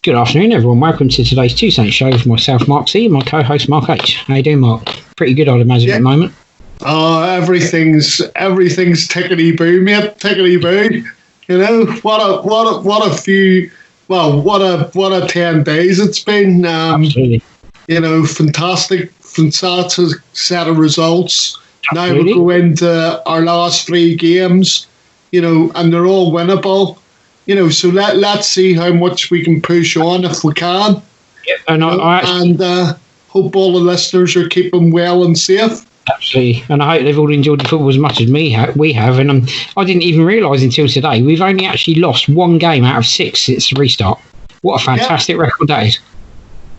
Good afternoon, everyone. Welcome to today's Two Saints show with myself, Mark C, and my co-host, Mark H. How you doing, Mark? Pretty good, I'd imagine, at the moment. Oh, everything's tickety boo, mate. Tickety boo. You know what a 10 days it's been. Absolutely. You know, fantastic set of results. Absolutely. Now we go into our last 3 games. You know, and they're all winnable. You know, so let's see how much we can push on if we can. Yeah, and I hope all the listeners are keeping well and safe. Absolutely, and I hope they've all enjoyed the football as much as we have. And I didn't even realise until today we've only actually lost 1 game out of 6 since the restart. What a fantastic record that is!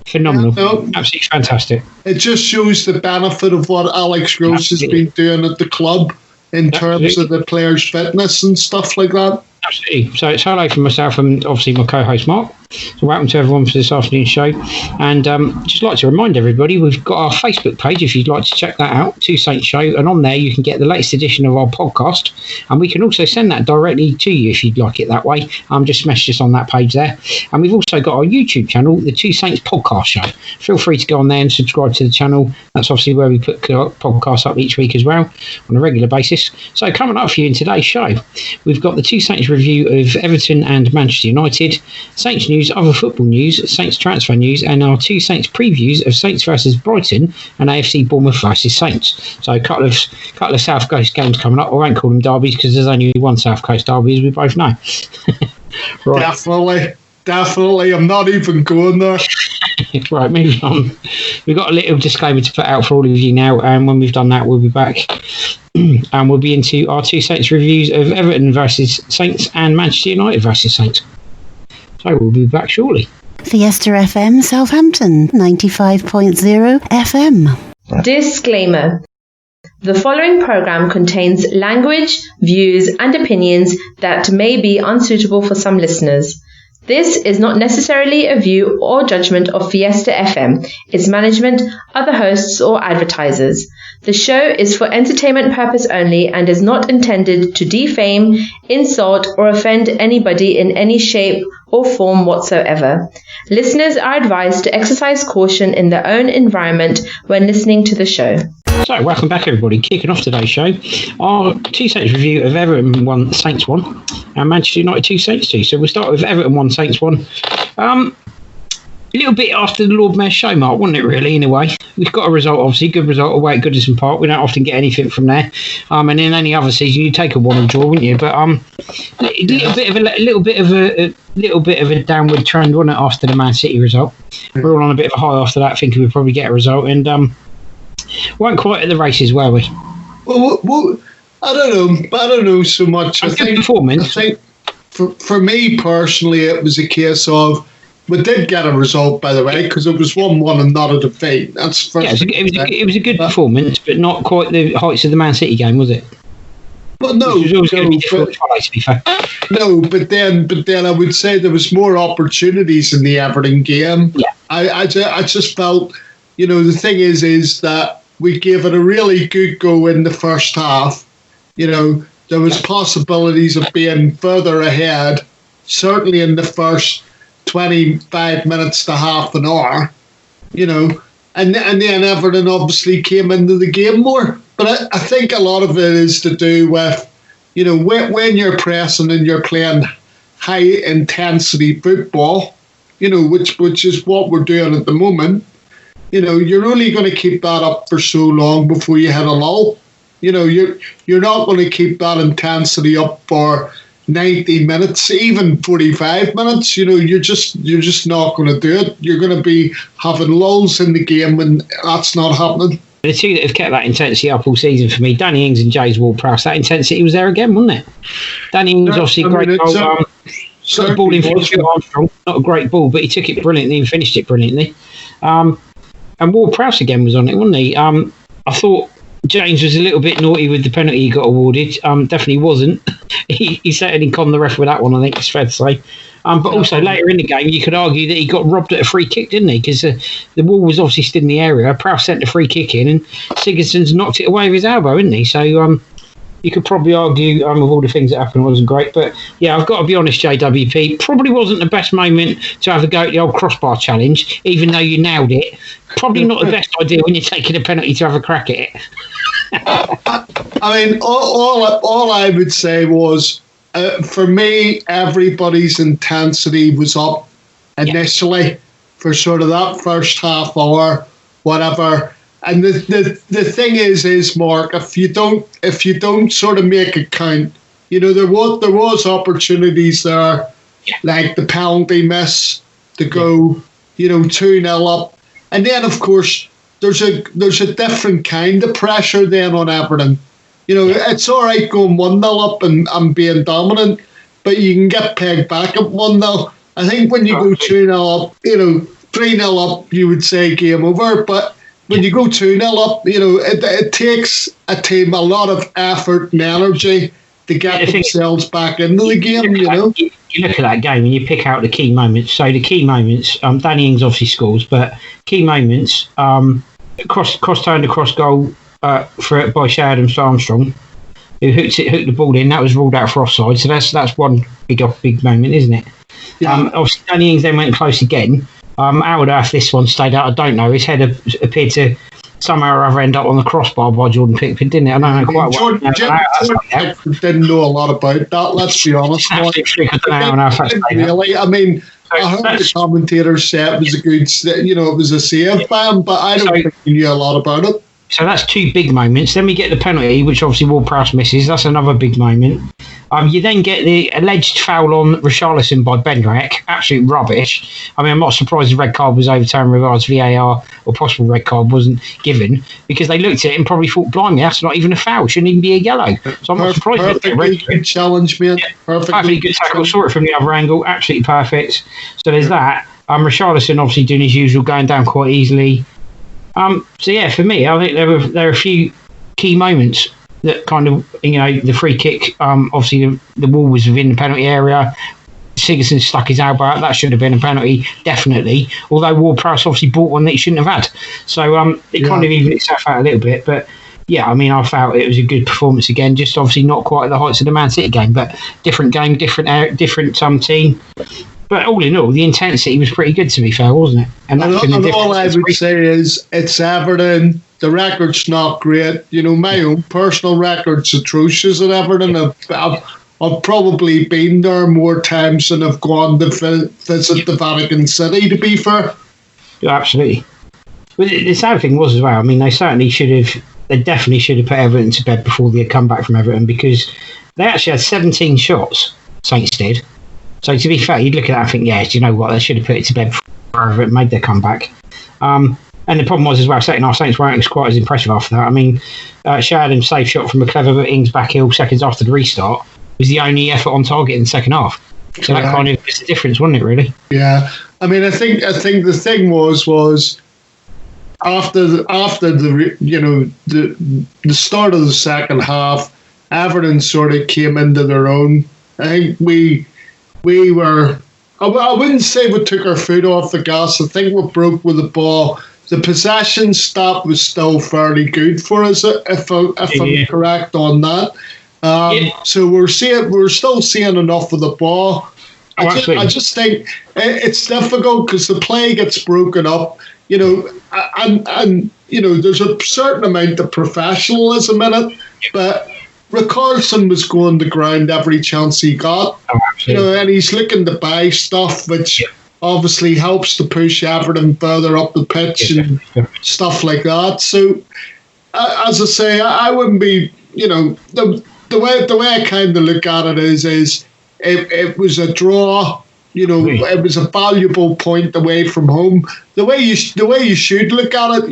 Phenomenal, absolutely fantastic. It just shows the benefit of what Alex Gross has been doing at the club in terms of the players' fitness and stuff like that. Absolutely. So it's hello from myself and obviously my co-host Mark. So welcome to everyone for this afternoon's show. And just like to remind everybody, we've got our Facebook page if you'd like to check that out, Two Saints Show. And on there you can get the latest edition of our podcast. And we can also send that directly to you if you'd like it that way. Just message us on that page there. And we've also got our YouTube channel, the Two Saints Podcast Show. Feel free to go on there and subscribe to the channel. That's obviously where we put podcasts up each week as well on a regular basis. So coming up for you in today's show, we've got the Two Saints review of Everton and Manchester United, Saints news, other football news, Saints transfer news, and our Two Saints previews of Saints versus Brighton and AFC Bournemouth versus Saints. So a couple of South Coast games coming up. I won't call them derbies because there's only one South Coast derby, as we both know. Right. Definitely. I'm not even going there. Right, moving on. We've got a little disclaimer to put out for all of you now, and when we've done that, we'll be back. And we'll be into our Two Saints reviews of Everton versus Saints and Manchester United versus Saints. So we'll be back shortly. Fiesta FM Southampton 95.0 FM. Disclaimer. The following program contains language, views and opinions that may be unsuitable for some listeners. This is not necessarily a view or judgment of Fiesta FM, its management, other hosts or advertisers. The show is for entertainment purpose only and is not intended to defame, insult or offend anybody in any shape or form whatsoever. Listeners are advised to exercise caution in their own environment when listening to the show. So, welcome back, everybody. Kicking off today's show, our Two Saints review of Everton 1, Saints 1, and Manchester United 2, Saints 2. So, we'll start with Everton 1, Saints 1. A little bit after the Lord Mayor's show, Mark, wasn't it, really, in a way? We've got a result, obviously, good result away at Goodison Park. We don't often get anything from there. And in any other season, you take a 1-1 draw, wouldn't you? But a little bit of a downward trend, wasn't it, after the Man City result? We're all on a bit of a high after that, thinking we'd probably get a result, and weren't quite at the races, were we? Well, I don't know so much. I think for me personally, it was a case of we did get a result, by the way, because it was 1-1 and not a defeat. That's first. Yeah, it was a good performance, but not quite the heights of the Man City game, was it? Well, no, it was always going to be difficult to follow, to be fair. No, but then I would say there was more opportunities in the Everton game. Yeah, I just felt, you know, the thing is that we gave it a really good go in the first half. You know, there was possibilities of being further ahead, certainly in the first 25 minutes to half an hour, you know, and then Everton obviously came into the game more. But I think a lot of it is to do with, you know, when you're pressing and you're playing high intensity football, you know, which is what we're doing at the moment. You know, you're only going to keep that up for so long before you hit a lull. You know, you're not going to keep that intensity up for 90 minutes, even 45 minutes. You know, you're just not going to do it. You're going to be having lulls in the game, and that's not happening. The two that have kept that intensity up all season for me, Danny Ings and James Ward-Prowse, that intensity was there again, wasn't it? Danny Ings, obviously, great goal. Got the ball in for Armstrong. Not a great ball, but he took it brilliantly and finished it brilliantly. And Ward-Prowse again was on it, wasn't he? I thought James was a little bit naughty with the penalty he got awarded. Definitely wasn't. He certainly conned the ref with that one, I think it's fair to say. But also later in the game, you could argue that he got robbed at a free kick, didn't he? Because the ball was obviously still in the area. Prowse sent the free kick in, and Sigurdsson's knocked it away with his elbow, didn't he? So you could probably argue with all the things that happened, it wasn't great. But yeah, I've got to be honest, JWP, probably wasn't the best moment to have a go at the old crossbar challenge, even though you nailed it. Probably not the best idea when you're taking a penalty to have a crack at it. I mean, all I would say was, for me, everybody's intensity was up initially for sort of that first half hour, whatever. And the thing is, Mark, if you don't sort of make it count, there was opportunities there, like the penalty miss to go, 2-0 up, and then of course there's a different kind of pressure then on Everton. It's all right going 1-0 up and being dominant, but you can get pegged back at 1-0. I think when you go 2-0 up, 3-0 up, you would say game over, but when you go 2-0 up, it takes a team a lot of effort and energy to get themselves back into the game, You look at that game and you pick out the key moments. So the key moments, Danny Ings obviously scores, but key moments, cross-turned across goal by Sheridan Armstrong, who hooked the ball in. That was ruled out for offside, so that's one big moment, isn't it? Yeah. Obviously, Danny Ings then went close again. How on earth this one stayed out, I don't know. His head appeared to somehow or other end up on the crossbar by Jordan Pickford, didn't it? I don't know quite what. Jordan Pickford didn't know a lot about that, let's be honest. Really, I mean, I heard the commentators say it was it was a save ban, but I don't think he knew a lot about it. So that's two big moments. Then we get the penalty, which obviously Ward-Prowse misses. That's another big moment. You then get the alleged foul on Richarlison by Benrek. Absolute rubbish. I mean, I'm not surprised the red card was overturned in regards to VAR, or possible red card wasn't given, because they looked at it and probably thought, blimey, that's not even a foul. Shouldn't even be a yellow. So I'm not surprised. Perfectly good challenge, man. Perfectly good tackle. Saw it from the other angle. Absolutely perfect. So there's that. Richarlison obviously doing his usual, going down quite easily. So yeah, for me, I think there are a few key moments that kind of, the free kick, obviously the ball was within the penalty area. Sigurdsson stuck his elbow out. That should have been a penalty, definitely. Although Ward-Prowse obviously bought one that he shouldn't have had. So it kind of evened itself out a little bit. But yeah, I mean, I felt it was a good performance again. Just obviously not quite at the heights of the Man City game, but different game, different team. But all in all, the intensity was pretty good, to be fair, wasn't it? And all I would say is it's Everton. The record's not great. My own personal record's atrocious at Everton. I've probably been there more times than I've gone to visit the Vatican City, to be fair. Yeah, absolutely. But the sad thing was as well, I mean, they definitely should have put Everton to bed before they had come back from Everton, because they actually had 17 shots, Saints did. So to be fair, you'd look at that and think, yeah, do you know what? They should have put it to bed before it made their comeback. And the problem was as well, second half Saints weren't quite as impressive after that. I mean, Sheridan's safe shot from a clever Ings back heel seconds after the restart was the only effort on target in the second half. So that kind of was the difference, wasn't it? Really? Yeah. I mean, I think the thing was after the start of the second half, Everton sort of came into their own. I think we were, I wouldn't say we took our foot off the gas. I think we broke with the ball. The possession stat was still fairly good for us, if I'm correct on that. So we're still seeing enough of the ball. I just think it's difficult because the play gets broken up, and there's a certain amount of professionalism in it, but Richarlison was going to ground every chance he got, and he's looking to buy stuff, which obviously helps to push Everton further up the pitch and stuff like that. So, as I say, I wouldn't be, the way I kind of look at it is it was a draw. It was a valuable point away from home. The way you should look at it,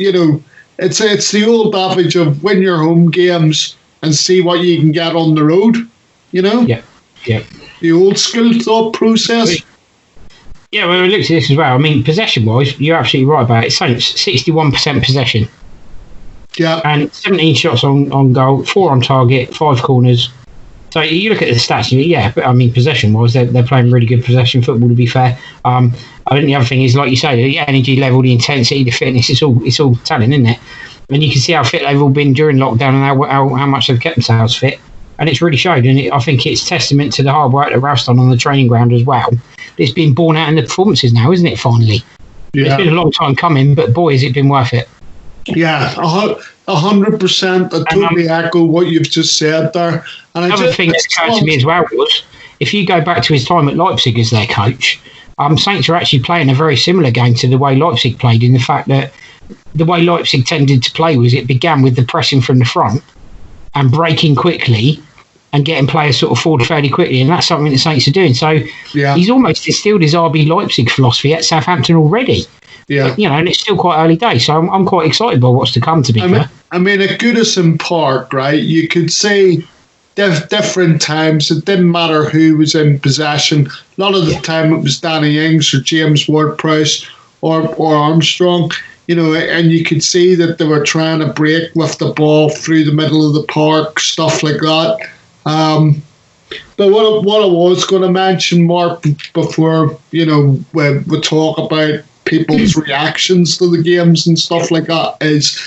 it's the old adage of win your home games and see what you can get on the road, Yeah. The old school thought process. Yeah, well, we looked at this as well. I mean, possession-wise, you're absolutely right about it. Saints, 61% possession. Yeah. And 17 shots on goal, 4 on target, 5 corners. So you look at the stats, but I mean, possession-wise, they're playing really good possession football, to be fair. I think the other thing is, like you say, the energy level, the intensity, the fitness, it's all telling, isn't it? And you can see how fit they've all been during lockdown and how much they've kept themselves fit. and it's really showed. And I think it's testament to the hard work that Ralph's done on the training ground as well. It's been borne out in the performances now, isn't it? Finally, it's been a long time coming, but boy, has it been worth it. Yeah, 100%. I totally echo what you've just said there. And another thing that occurred to me as well was, if you go back to his time at Leipzig as their coach, Saints are actually playing a very similar game to the way Leipzig played, in the fact that the way Leipzig tended to play was it began with the pressing from the front and breaking quickly and getting players sort of forward fairly quickly, and that's something the Saints are doing. So he's almost instilled his RB Leipzig philosophy at Southampton already. Yeah, and it's still quite early days, so I'm quite excited by what's to come, to be fair. I mean, at Goodison Park, right, you could see different times. It didn't matter who was in possession. A lot of the time it was Danny Ings or James Ward-Prowse or Armstrong, and you could see that they were trying to break with the ball through the middle of the park, stuff like that. But what I was going to mention, Mark, before, when we talk about people's reactions to the games and stuff like that, is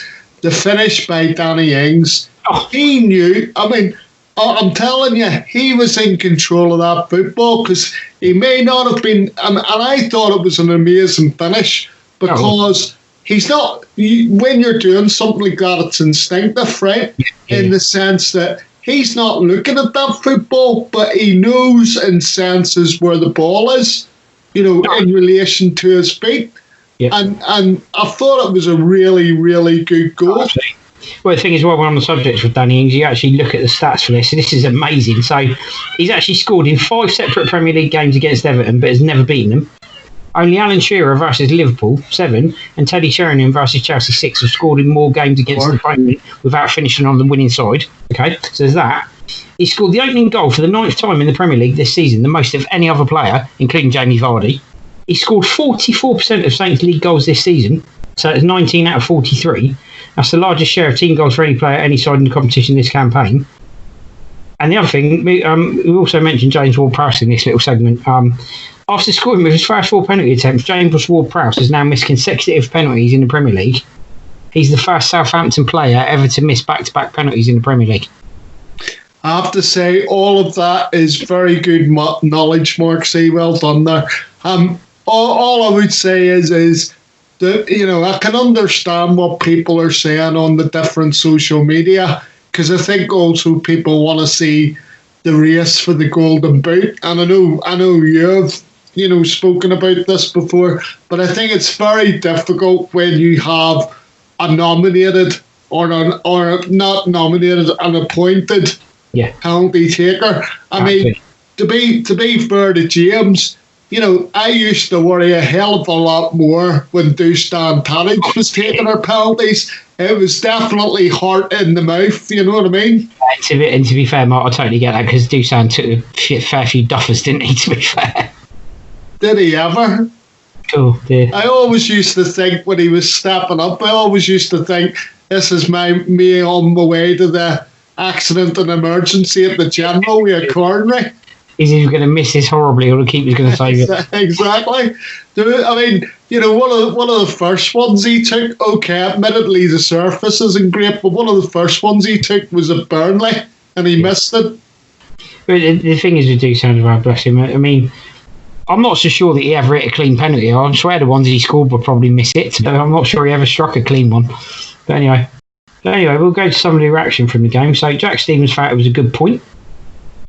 the finish by Danny Ings. He knew, I'm telling you, he was in control of that football, because he may not have been, and I thought it was an amazing finish, because he's not, when you're doing something like that, it's instinctive, right? In the sense that he's not looking at that football, but he knows and senses where the ball is, in relation to his feet. And I thought it was a really, really good goal. Well, the thing is, while we're on the subject with Danny Ings, you actually look at the stats for this. This is amazing. So he's actually scored in 5 separate Premier League games against Everton, but has never beaten them. Only Alan Shearer versus Liverpool, 7, and Teddy Sheringham versus Chelsea, 6, have scored in more games against the opponent without finishing on the winning side. Okay, so there's that. He scored the opening goal for the 9th time in the Premier League this season, the most of any other player, including Jamie Vardy. He scored 44% of Saints League goals this season, so it's 19 out of 43. That's the largest share of team goals for any player, any side in the competition this campaign. And the other thing, we also mentioned James Ward-Prowse in this little segment. After scoring with his first 4 penalty attempts, James Ward-Prowse has now missed consecutive penalties in the Premier League. He's the first Southampton player ever to miss back-to-back penalties in the Premier League. I have to say, all of that is very good knowledge, Mark. Say, well done there. All I would say is that, I can understand what people are saying on the different social media, because I think also people want to see the race for the Golden Boot. And I know you've, spoken about this before, but I think it's very difficult when you have a nominated or not nominated, an appointed penalty taker. I mean, to be fair to James, I used to worry a hell of a lot more when Dusan Tadic was taking our penalties. It was definitely heart in the mouth, you know what I mean? And to be fair, Mark, I totally get that, because Dusan took a fair few duffers, didn't he, to be fair? Did he ever? Oh, dear. I always used to think when he was stepping up, this is me on my way to the accident and emergency at the General with a coronary. He's either going to miss this horribly or the keeper's going to save it. Exactly. I mean, one of the first ones he took, okay, admittedly the surface isn't great, but one of the first ones he took was at Burnley, and he missed it. But the thing is with Dusan as well, bless him, I mean, I'm not so sure that he ever hit a clean penalty. I swear the ones he scored would probably miss it, but I'm not sure he ever struck a clean one. But anyway, we'll go to some of the reaction from the game. So Jack Stevens felt it was a good point.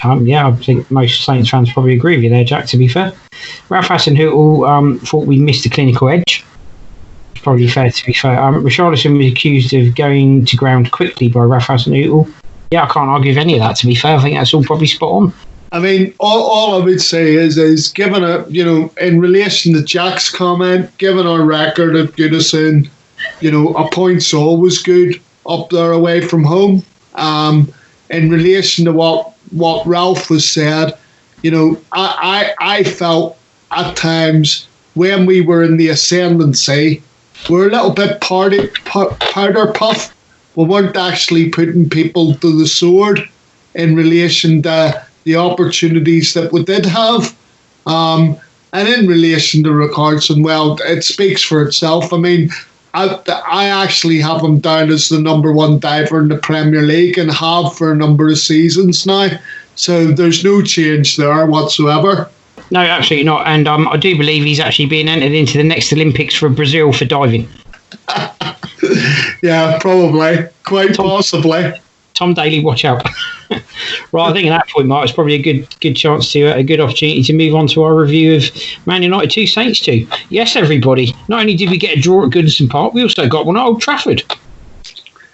I think most Saints fans probably agree with you there, Jack, to be fair. Ralph Hasenhüttl thought we missed a clinical edge. It's probably fair to be fair. Richarlison was accused of going to ground quickly by Ralph Hasenhüttl. Yeah, I can't argue with any of that, to be fair. I think that's all probably spot on. I mean, all I would say is given in relation to Jack's comment, given our record at Goodison, a point's always good up there away from home. In relation to what Ralph has said, I felt at times when we were in the ascendancy, we're a little bit powder puff. We weren't actually putting people to the sword in relation to the opportunities that we did have. And in relation to Richarlison, well, it speaks for itself. I mean, I actually have him down as the number one diver in the Premier League and have for a number of seasons now. So there's no change there whatsoever. No, absolutely not. And I do believe he's actually being entered into the next Olympics for Brazil for diving. Yeah, probably. Quite possibly. Tom Daly, watch out. Right, I think at that point, Mark, it's probably a good chance to a good opportunity to move on to our review of Man United 2, Saints 2. Yes, everybody. Not only did we get a draw at Goodison Park, we also got one at Old Trafford.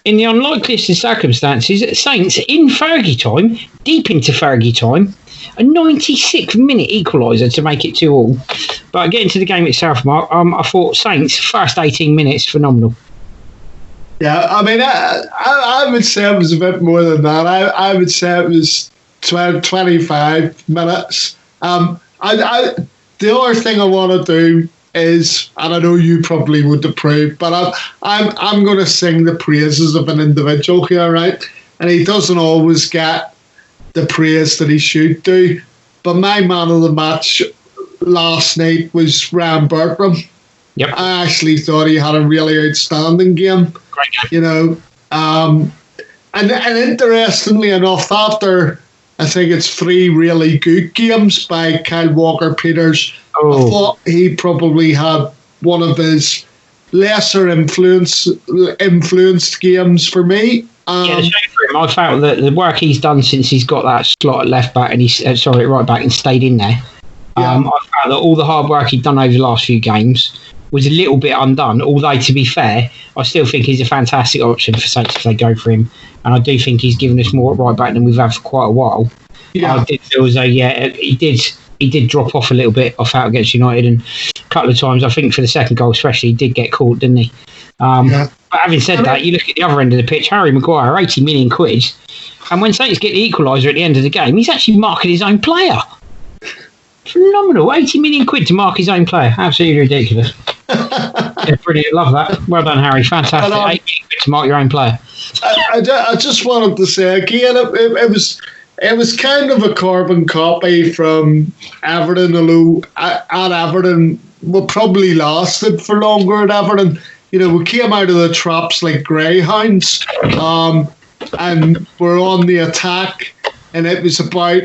In the unlikeliest of circumstances, Saints in Fergie time, deep into Fergie time, a 96th minute equaliser to make it 2-2. But getting to the game itself, Mark, I thought Saints first 18 minutes phenomenal. Yeah, I mean, I would say it was a bit more than that. I would say it was 25 minutes. The other thing I want to do is, and I know you probably would approve, but I'm going to sing the praises of an individual here, right? And he doesn't always get the praise that he should do. But my man of the match last night was Ryan Bertram. Yep. I actually thought he had a really outstanding game. Great game. You know, and interestingly enough, after I think it's 3 really good games by Kyle Walker-Peters, I thought he probably had one of his lesser influenced games for me. Yeah, the shame for him. I felt that the work he's done since he's got that slot at left back and right back and stayed in there. Yeah. I felt that all the hard work he'd done over the last few games was a little bit undone. Although, to be fair, I still think he's a fantastic option for Saints if they go for him. And I do think he's given us more at right back than we've had for quite a while. Yeah. I did feel as though, he did drop off a little bit off out against United, and a couple of times, I think for the second goal especially, he did get caught, didn't he? But having said that, you look at the other end of the pitch, Harry Maguire, 80 million quid, and when Saints get the equaliser at the end of the game, he's actually marking his own player. Phenomenal, 80 million quid to mark his own player. Absolutely ridiculous. Yeah, brilliant, love that. Well done, Harry, fantastic. 8 million quid to mark your own player. I just wanted to say again, it was kind of a carbon copy from Everton, although at Everton we probably lasted for longer at Everton. You know, we came out of the traps like greyhounds, and we're on the attack, and it was about,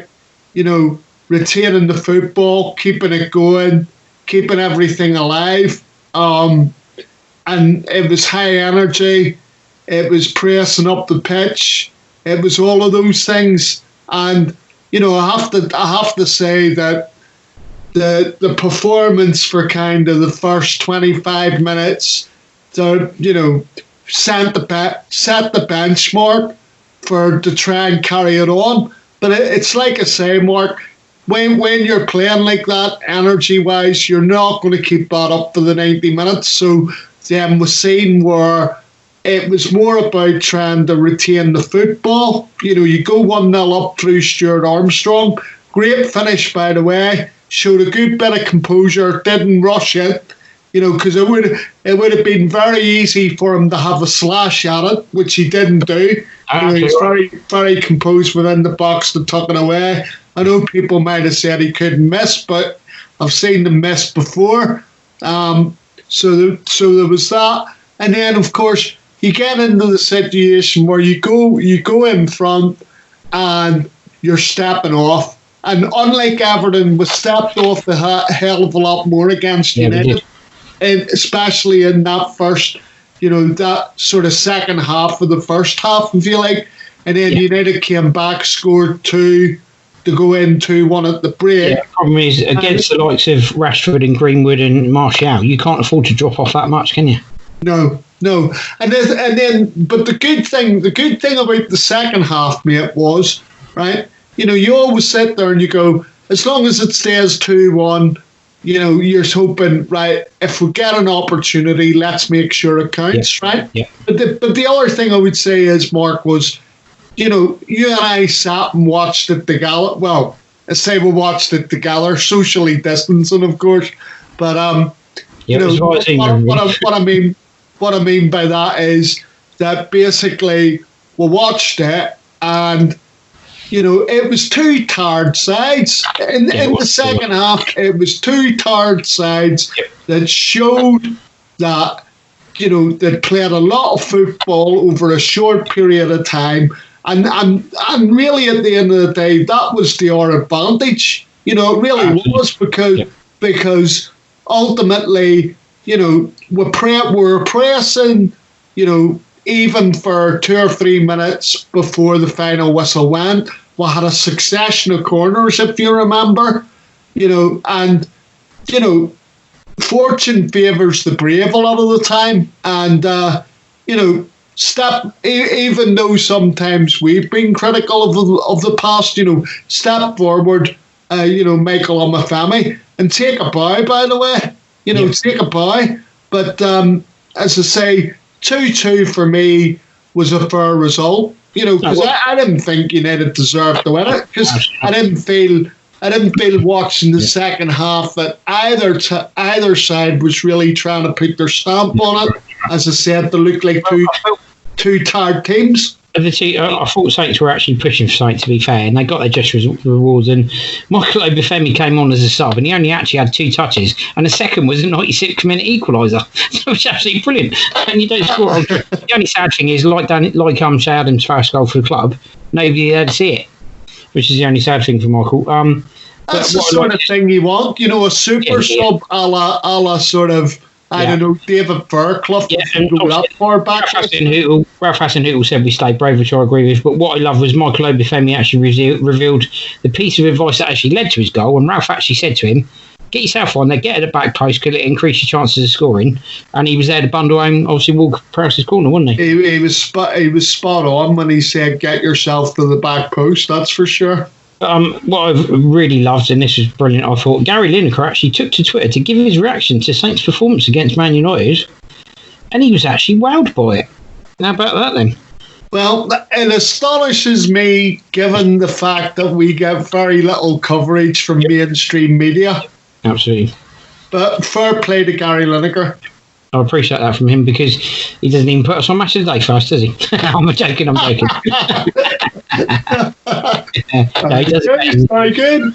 you know, retaining the football, keeping it going, keeping everything alive. And it was high energy, it was pressing up the pitch, it was all of those things. And, you know, I have to say that the performance for kind of the first 25 minutes, you know, set the benchmark to try and carry it on. But it's like I say, Mark, when you're playing like that, energy-wise, you're not going to keep that up for the 90 minutes. So then we've seen where it was more about trying to retain the football. You know, you go 1-0 up through Stuart Armstrong. Great finish, by the way. Showed a good bit of composure. Didn't rush it. You know, because it would have been very easy for him to have a slash at it, which he didn't do. You know, he's very, very composed within the box to tuck it away. I know people might have said he couldn't miss, but I've seen him miss before. So there was that. And then, of course, you get into the situation where you go in front and you're stepping off. And unlike Everton, we stepped off a hell of a lot more against United. And especially in that first, you know, that sort of second half of the first half, I feel like. And then United came back, scored 2 to go in 2-1 at the break. Yeah, the problem is, against the likes of Rashford and Greenwood and Martial, you can't afford to drop off that much, can you? No. And then, but the good thing about the second half, mate, was, right, you know, you always sit there and you go, as long as it stays 2-1, you know, you're hoping, right, if we get an opportunity, let's make sure it counts, right? Yeah. But the other thing I would say is, Mark, was, you know, you and I sat and watched it together. Well, I say we watched it together, socially distancing, of course. But you know, what I mean by that is that basically we watched it, and you know, it was 2 tired sides in the second half. It was 2 tired sides that showed that they'd played a lot of football over a short period of time. And really, at the end of the day, that was our advantage. It really was because ultimately, we're pressing, even for 2 or 3 minutes before the final whistle went. We had a succession of corners, if you remember, and fortune favours the brave a lot of the time, and even though sometimes we've been critical of the past, step forward, Michael Omafemi, and take a bow, by the way. Take a bow. But as I say, 2-2 for me was a fair result. Because I didn't think United deserved to win it. Because I didn't feel watching the second half that either side was really trying to put their stamp on it. As I said, they looked like two tired teams. I thought Saints were actually pushing for Saints, to be fair, and they got their just rewards. And Michael Obafemi came on as a sub, and he only actually had 2 touches, and the second was a 96th-minute equaliser. So it was absolutely brilliant. And you don't score. The only sad thing is, like Shay Adams' first goal for the club, nobody had to see it, which is the only sad thing for Michael. That's the sort of thing you want, a super sub a la sort of. I don't know, David Fairclough. Ralph Hasenhüttl said we stayed brave, which I agree with. But what I love was Michael Obafemi actually revealed the piece of advice that actually led to his goal. And Ralph actually said to him, get yourself on there, get at the back post, because it increase your chances of scoring. And he was there to bundle home, obviously, Walker Prowse's corner, wasn't he? He was spot on when he said, get yourself to the back post, that's for sure. What I've really loved, and this was brilliant, I thought, Gary Lineker actually took to Twitter to give his reaction to Saints' performance against Man United, and he was actually wowed by it. How about that then? Well, it astonishes me, given the fact that we get very little coverage from mainstream media. Absolutely. But fair play to Gary Lineker. I appreciate that from him, because he doesn't even put us on Match of the Day first, does he? I'm joking. Very good.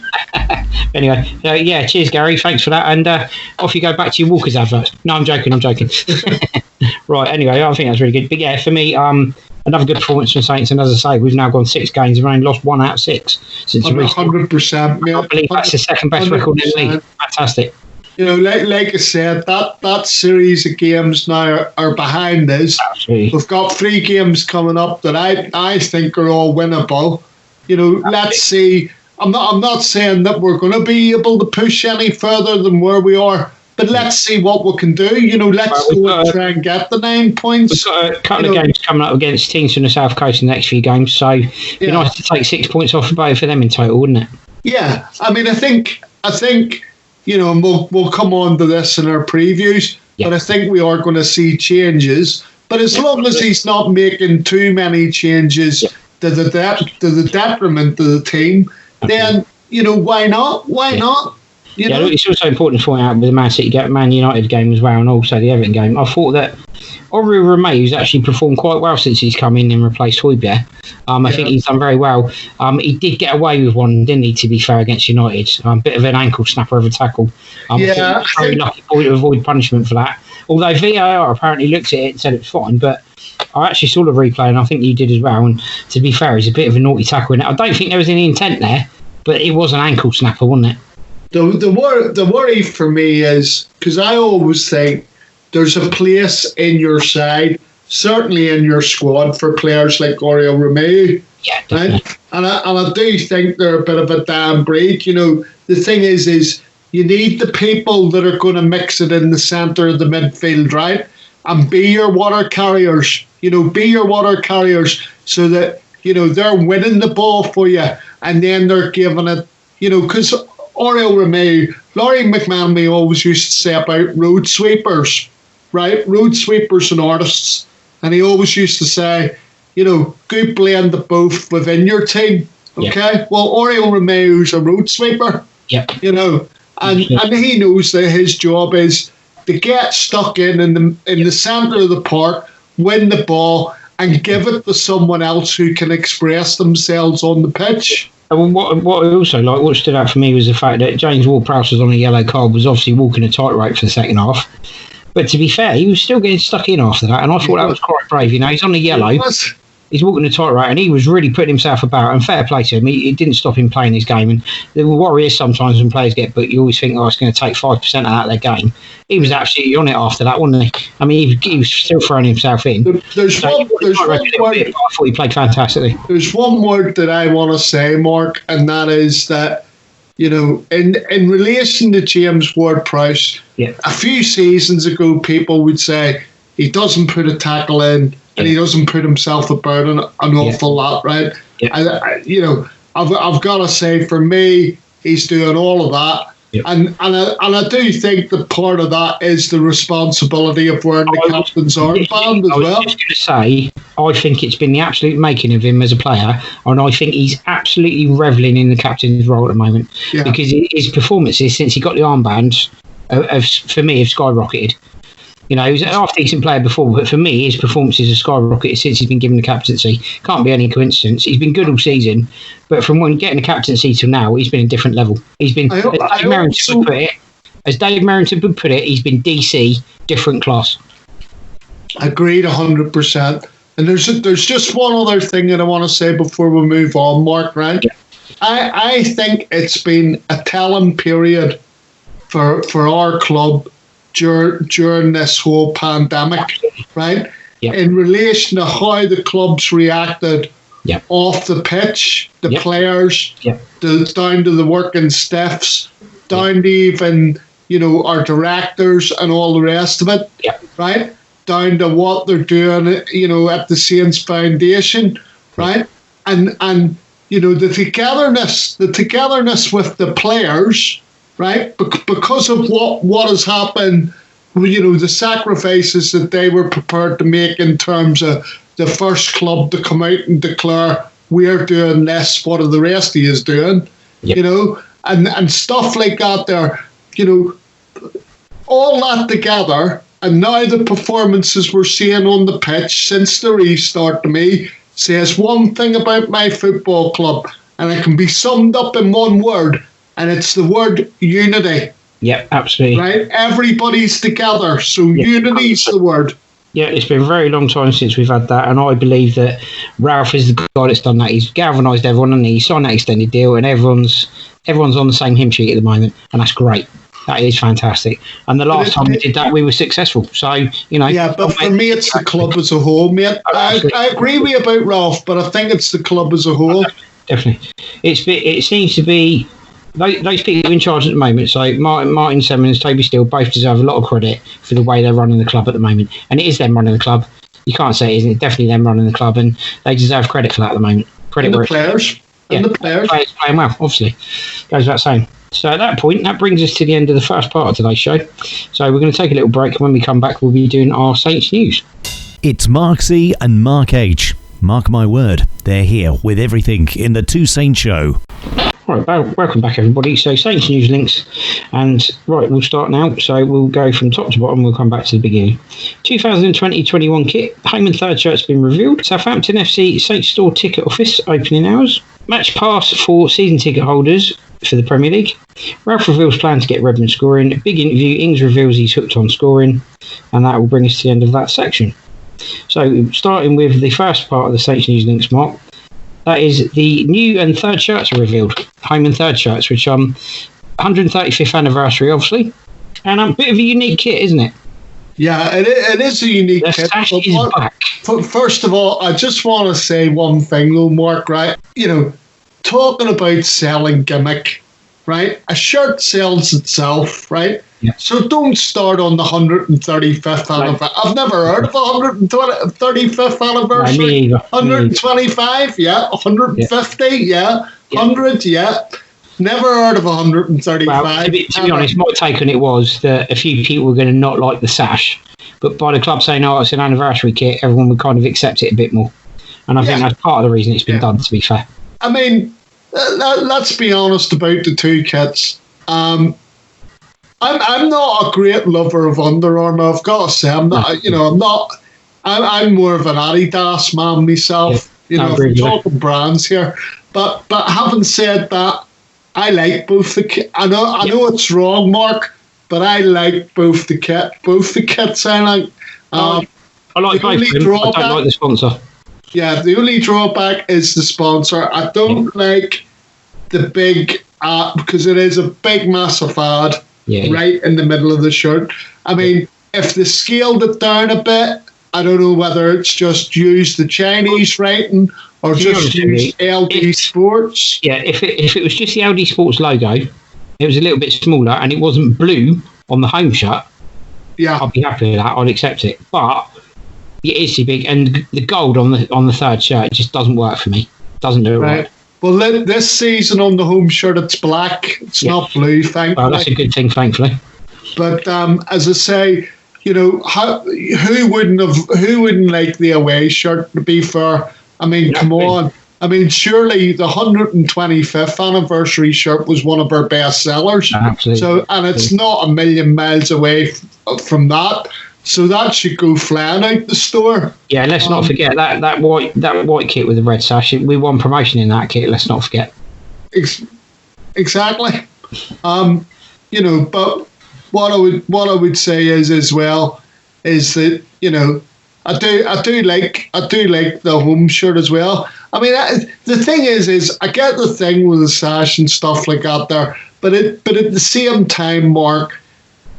Anyway, cheers, Gary. Thanks for that. And off you go back to your Walker's advert. No, I'm joking. Right, anyway, I think that's really good. But yeah, for me, another good performance from Saints. And as I say, we've now gone 6 games and only lost 1 out of 6 since 100%. I believe that's the second best record in the league. Fantastic. Like I said, that series of games now are behind us. Absolutely. We've got 3 games coming up that I think are all winnable. Let's see. I'm not saying that we're going to be able to push any further than where we are, but let's see what we can do. Let's try and get the 9 points. We've got a couple of games coming up against teams from the South Coast in the next few games, so it'd be nice to take 6 points off of both of them in total, wouldn't it? Yeah, I mean, I think. And we'll come on to this in our previews, but I think we are going to see changes. But as long as he's not making too many changes to the detriment of the team, then why not? Why not? It's also important to point out with the Man United game as well, and also the Everton game. I thought that Oriol Romeu has actually performed quite well since he's come in and replaced Højbjerg. I think he's done very well. He did get away with one, didn't he, to be fair, against United? Bit of an ankle snapper of a tackle. Very lucky boy to avoid punishment for that. Although VAR apparently looked at it and said it was fine, but I actually saw the replay and I think you did as well. And to be fair, he's a bit of a naughty tackle in it. I don't think there was any intent there, but it was an ankle snapper, wasn't it? The worry for me is, because I always think there's a place in your side, certainly in your squad, for players like Oriol Romeu. Yeah, definitely. And I do think they're a bit of a damn breed. The thing is you need the people that are going to mix it in the centre of the midfield, right? And be your water carriers. Be your water carriers so that, they're winning the ball for you and then they're giving it, because Oriol Romeu, Laurie McManamy always used to say about road sweepers, right? Road sweepers and artists. And he always used to say, good blend of both within your team. Okay? Yeah. Well, Oriol Romeu's a road sweeper. Yeah. And he knows that his job is to get stuck in the centre of the park, win the ball, and give it to someone else who can express themselves on the pitch. And what I also like, what stood out for me was the fact that James Ward-Prowse was on a yellow card, was obviously walking a tightrope for the second half. But to be fair, he was still getting stuck in after that, and I thought that was quite brave. He's on the yellow. He's walking the tightrope, and he was really putting himself about. And fair play to him, it didn't stop him playing his game. And the worry is sometimes when players get booked, you always think, it's going to take 5% out of their game. He was absolutely on it after that, wasn't he? I mean, he was still throwing himself in. There's one word. I thought he played fantastically. There's one word that I want to say, Mark, and that is that, in relation to James Ward-Prowse, a few seasons ago, people would say he doesn't put a tackle in and he doesn't put himself about an awful lot, right? Yeah. I've got to say, for me, he's doing all of that. Yeah. And I do think that part of that is the responsibility of wearing the captain's armband as well. I was just going to say, I think it's been the absolute making of him as a player, and I think he's absolutely revelling in the captain's role at the moment, because his performances since he got the armband, for me, have skyrocketed. He was a half-decent player before, but for me, his performances have skyrocketed since he's been given the captaincy. Can't be any coincidence. He's been good all season, but from when getting the captaincy to now, he's been a different level. He's been, as Dave Merrington would put it, he's been DC, different class. Agreed 100%. And there's just one other thing that I want to say before we move on, Mark, right? Yeah. I think it's been a telling period for our club during this whole pandemic, right? Yep. In relation to how the clubs reacted off the pitch, the players, down to the working staffs, down to even, our directors and all the rest of it, right? Down to what they're doing, at the Saints Foundation, right? And the togetherness with the players, right? Because of what has happened, the sacrifices that they were prepared to make in terms of the first club to come out and declare, we're doing this, what are the rest of you doing? And stuff like that there, all that together, and now the performances we're seeing on the pitch since the restart, to me, says one thing about my football club, and it can be summed up in one word, and it's the word unity. Yeah, absolutely. Right? Everybody's together, so unity's the word. Yeah, it's been a very long time since we've had that, and I believe that Ralph is the guy that's done that. He's galvanised everyone, and he signed that extended deal, and everyone's on the same hymn sheet at the moment, and that's great. That is fantastic. And the last time we did that, we were successful. So, Yeah, but for me, it's the club as a whole, mate. I agree with you about Ralph, but I think it's the club as a whole. Definitely. It seems to be those people in charge at the moment. So Martin Semmens, Toby Steele, both deserve a lot of credit for the way they're running the club at the moment. And it is them running the club. You can't say it isn't. It's definitely them running the club, and they deserve credit for that at the moment. Credit and the players. And the players playing well, obviously. Goes without saying. So at that point, that brings us to the end of the first part of today's show. So we're going to take a little break, and when we come back, we'll be doing our Saints news. It's Mark C and Mark H. Mark my word, they're here with everything in the Two Saints Show. Right, welcome back, everybody. So Saints news links, and right, we'll start now. So we'll go from top to bottom. We'll come back to the beginning. 2020-21 kit, home and third shirt's been revealed. Southampton FC Saints store ticket office opening hours. Match pass for season ticket holders for the Premier League. Ralph reveals plan to get Redmond scoring. Big interview. Ings reveals he's hooked on scoring, and that will bring us to the end of that section. So starting with the first part of the Saints news links, Mark. That is the new and third shirts are revealed. Home and third shirts, which 135th anniversary, obviously. And a bit of a unique kit, isn't it? Yeah, it is a unique the kit. Sash is back. First of all, I just want to say one thing, though, Mark, right? Talking about selling gimmick, right? A shirt sells itself, right? Yeah. So don't start on the 135th anniversary. I've never heard of 135th anniversary. No, me either. 125, yeah. 150, yeah. 100, yeah. Never heard of 135. Well, to be honest, my take on it was that a few people were going to not like the sash, but by the club saying, it's an anniversary kit, everyone would kind of accept it a bit more. And I think that's part of the reason it's been done, to be fair. I mean, let's be honest about the two kits. I'm not a great lover of Under Armour. I've got to say, I'm not. I'm more of an Adidas man myself. If we're talking brands here. But having said that, I like both the kits. I know it's wrong, Mark, but I like both the kits. I like. I like both of them. I don't like the sponsor. Yeah, the only drawback is the sponsor. I don't like the big ad because it is a big, massive ad right in the middle of the shirt. I mean, if they scaled it down a bit, I don't know whether it's just used the Chinese writing or just used LD Sports. Yeah, if it was just the LD Sports logo, it was a little bit smaller and it wasn't blue on the home shirt, I'd be happy with that. I'd accept it. But it is too big, and the gold on the third shirt just doesn't work for me. Doesn't do it right. Well, this season on the home shirt, it's black. It's not blue, thankfully. Well, that's a good thing, thankfully. But as I say, you know, who wouldn't like the away shirt? To be fair, I mean, come on. I mean, surely the 125th anniversary shirt was one of our best sellers. Absolutely. So, and it's not a million miles away from that. So that should go flying out the store. Yeah, let's not forget that white kit with the red sash. We won promotion in that kit. Let's not forget. Exactly. You know, but what I would say is as well is that, you know, I do like the home shirt as well. I mean, the thing is I get the thing with the sash and stuff like that there, but at the same time, Mark,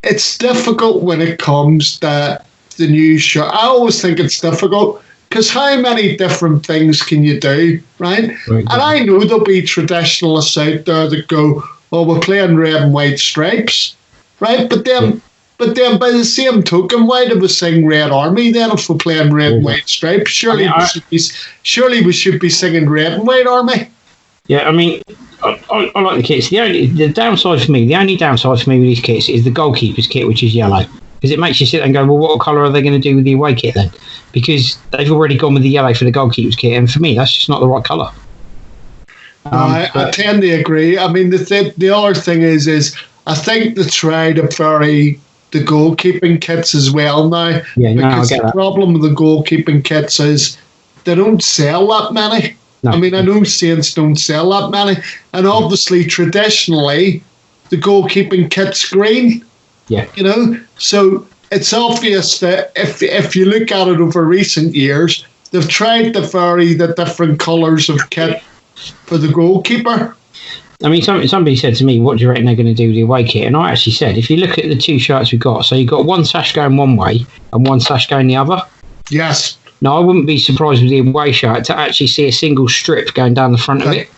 it's difficult when it comes to the new shirt. I always think it's difficult because how many different things can you do, right? And I know there'll be traditionalists out there that go, "Oh, we're playing red and white stripes," right? But then by the same token, why do we sing Red Army then if we're playing red and white stripes? Surely we should be singing Red and White Army. Yeah, I mean, I like the kits. The only downside for me with these kits is the goalkeeper's kit, which is yellow, because it makes you sit there and go, well, what colour are they going to do with the away kit then? Because they've already gone with the yellow for the goalkeeper's kit, and for me, that's just not the right colour. I tend to agree. I mean, the other thing is I think they try to vary the goalkeeping kits as well now. Yeah, because the problem with the goalkeeping kits is they don't sell that many. No. I mean, I know Saints don't sell that many, and obviously traditionally the goalkeeping kit's green. Yeah, you know, so it's obvious that if you look at it over recent years, they've tried to vary the different colours of kit for the goalkeeper. I mean, somebody said to me, what do you reckon they're going to do with the away kit? And I actually said, if you look at the two shirts we've got, so you've got one sash going one way and one sash going the other. Yes. Now, I wouldn't be surprised with the away shirt to actually see a single strip going down the front of it.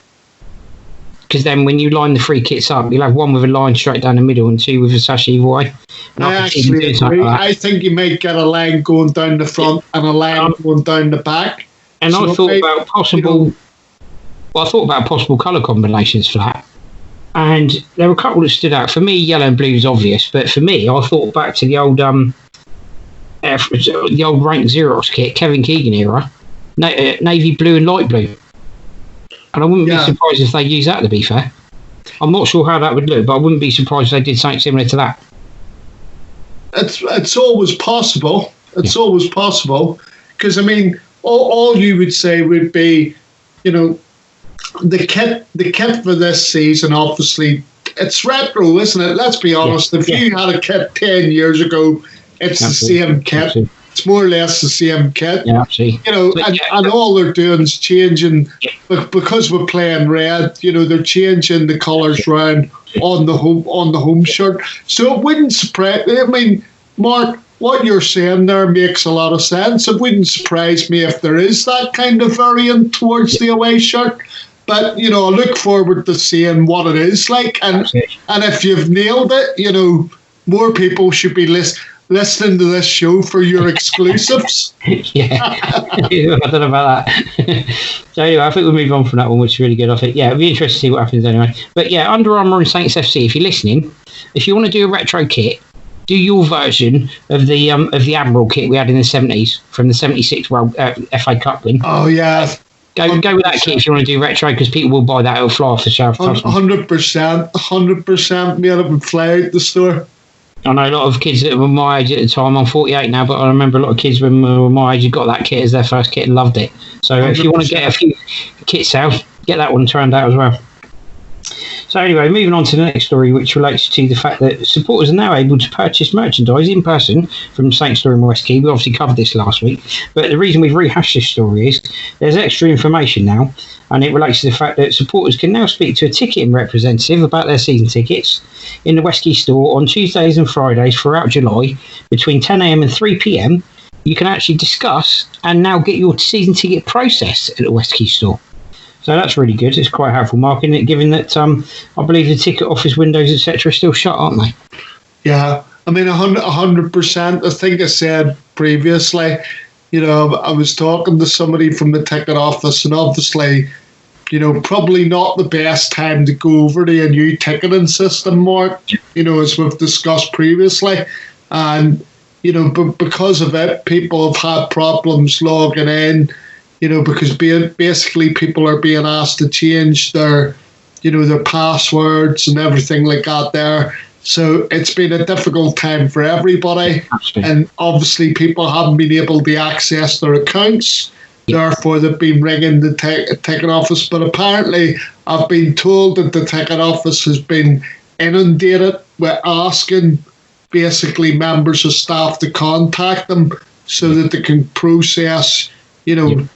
Because then when you line the three kits up, you'll have one with a line straight down the middle and two with a sash either way. And I actually agree. I think you might get a line going down the front and a line going down the back. And so I thought about possible... Well, I thought about possible colour combinations for that. And there were a couple that stood out. For me, yellow and blue is obvious. But for me, I thought back to the old rank Xerox kit, Kevin Keegan era, navy blue and light blue. And I wouldn't be surprised if they used that, to be fair. I'm not sure how that would look, but I wouldn't be surprised if they did something similar to that. It's always possible. It's always possible. Because, I mean, all you would say would be, you know, the kit for this season, obviously, it's retro, isn't it? Let's be honest. If you had a kit 10 years ago, it's the same kit. Absolutely. It's more or less the same kit. Yeah, absolutely. You know, and all they're doing is changing, because we're playing red, you know, they're changing the colours round on the home shirt. So it wouldn't surprise, I mean, Mark, what you're saying there makes a lot of sense. It wouldn't surprise me if there is that kind of variant towards the away shirt. But, you know, I look forward to seeing what it is like. And if you've nailed it, you know, more people should be listening to this show for your exclusives. Yeah, I don't know about that. So anyway, I think we'll move on from that one, which is really good. I think, it'll be interesting to see what happens anyway. But yeah, Under Armour and Saints FC, if you're listening, if you want to do a retro kit, do your version of the Admiral kit we had in the 70s from the 76 World FA Cup win. Oh, yeah. Go with that kit if you want to do retro, because people will buy that. It'll fly off the shelf. 100%. Me, it would fly out the store. I know a lot of kids that were my age at the time. I'm 48 now, but I remember a lot of kids when they were my age who got that kit as their first kit and loved it. So 100%. If you want to get a few kits out, get that one turned out as well. So anyway, moving on to the next story, which relates to the fact that supporters are now able to purchase merchandise in person from Saint Store in West Quay. We obviously covered this last week, but the reason we've rehashed this story is there's extra information now, and it relates to the fact that supporters can now speak to a ticketing representative about their season tickets in the West Quay store on Tuesdays and Fridays throughout July between 10 a.m. and 3 p.m. You can actually discuss and now get your season ticket processed at the West Quay store. So that's really good. It's quite helpful, Mark, isn't it? Given that I believe the ticket office windows, etc., are still shut, aren't they? Yeah, I mean, 100%. I think I said previously, I was talking to somebody from the ticket office, and obviously, probably not the best time to go over to a new ticketing system, Mark, as we've discussed previously. And, but because of it, people have had problems logging in, because basically people are being asked to change their passwords and everything like that there. So it's been a difficult time for everybody. Absolutely. And obviously people haven't been able to access their accounts. Yep. Therefore, they've been ringing the ticket office. But apparently, I've been told that the ticket office has been inundated with asking basically members of staff to contact them so that they can process, yep.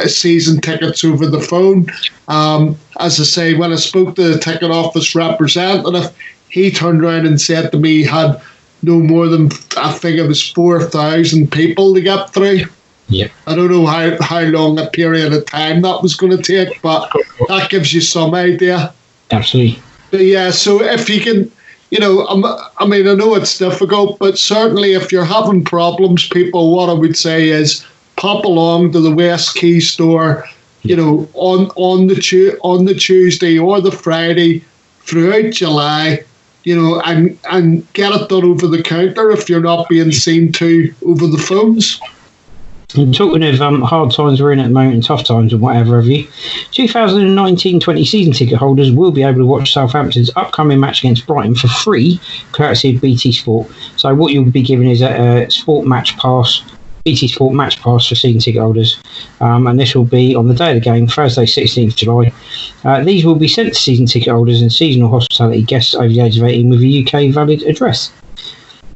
Season tickets over the phone. As I say, when I spoke to the ticket office representative, he turned around and said to me he had no more than, I think it was 4,000 people to get through. Yep. I don't know how long a period of time that was going to take, but that gives you some idea. Absolutely. But yeah, so if you can, I know it's difficult, but certainly if you're having problems, people, what I would say is, pop along to the West Quay store, on the Tuesday or the Friday throughout July, and get it done over the counter if you're not being seen to over the phones. And talking of hard times we're in at the moment, and tough times and whatever have you, 2019-20 season ticket holders will be able to watch Southampton's upcoming match against Brighton for free, courtesy of BT Sport. So what you'll be given is a Sport Match Pass, BT Sport Match Pass for season ticket holders, and this will be on the day of the game, Thursday 16th July. These will be sent to season ticket holders and seasonal hospitality guests over the age of 18 with a UK valid address.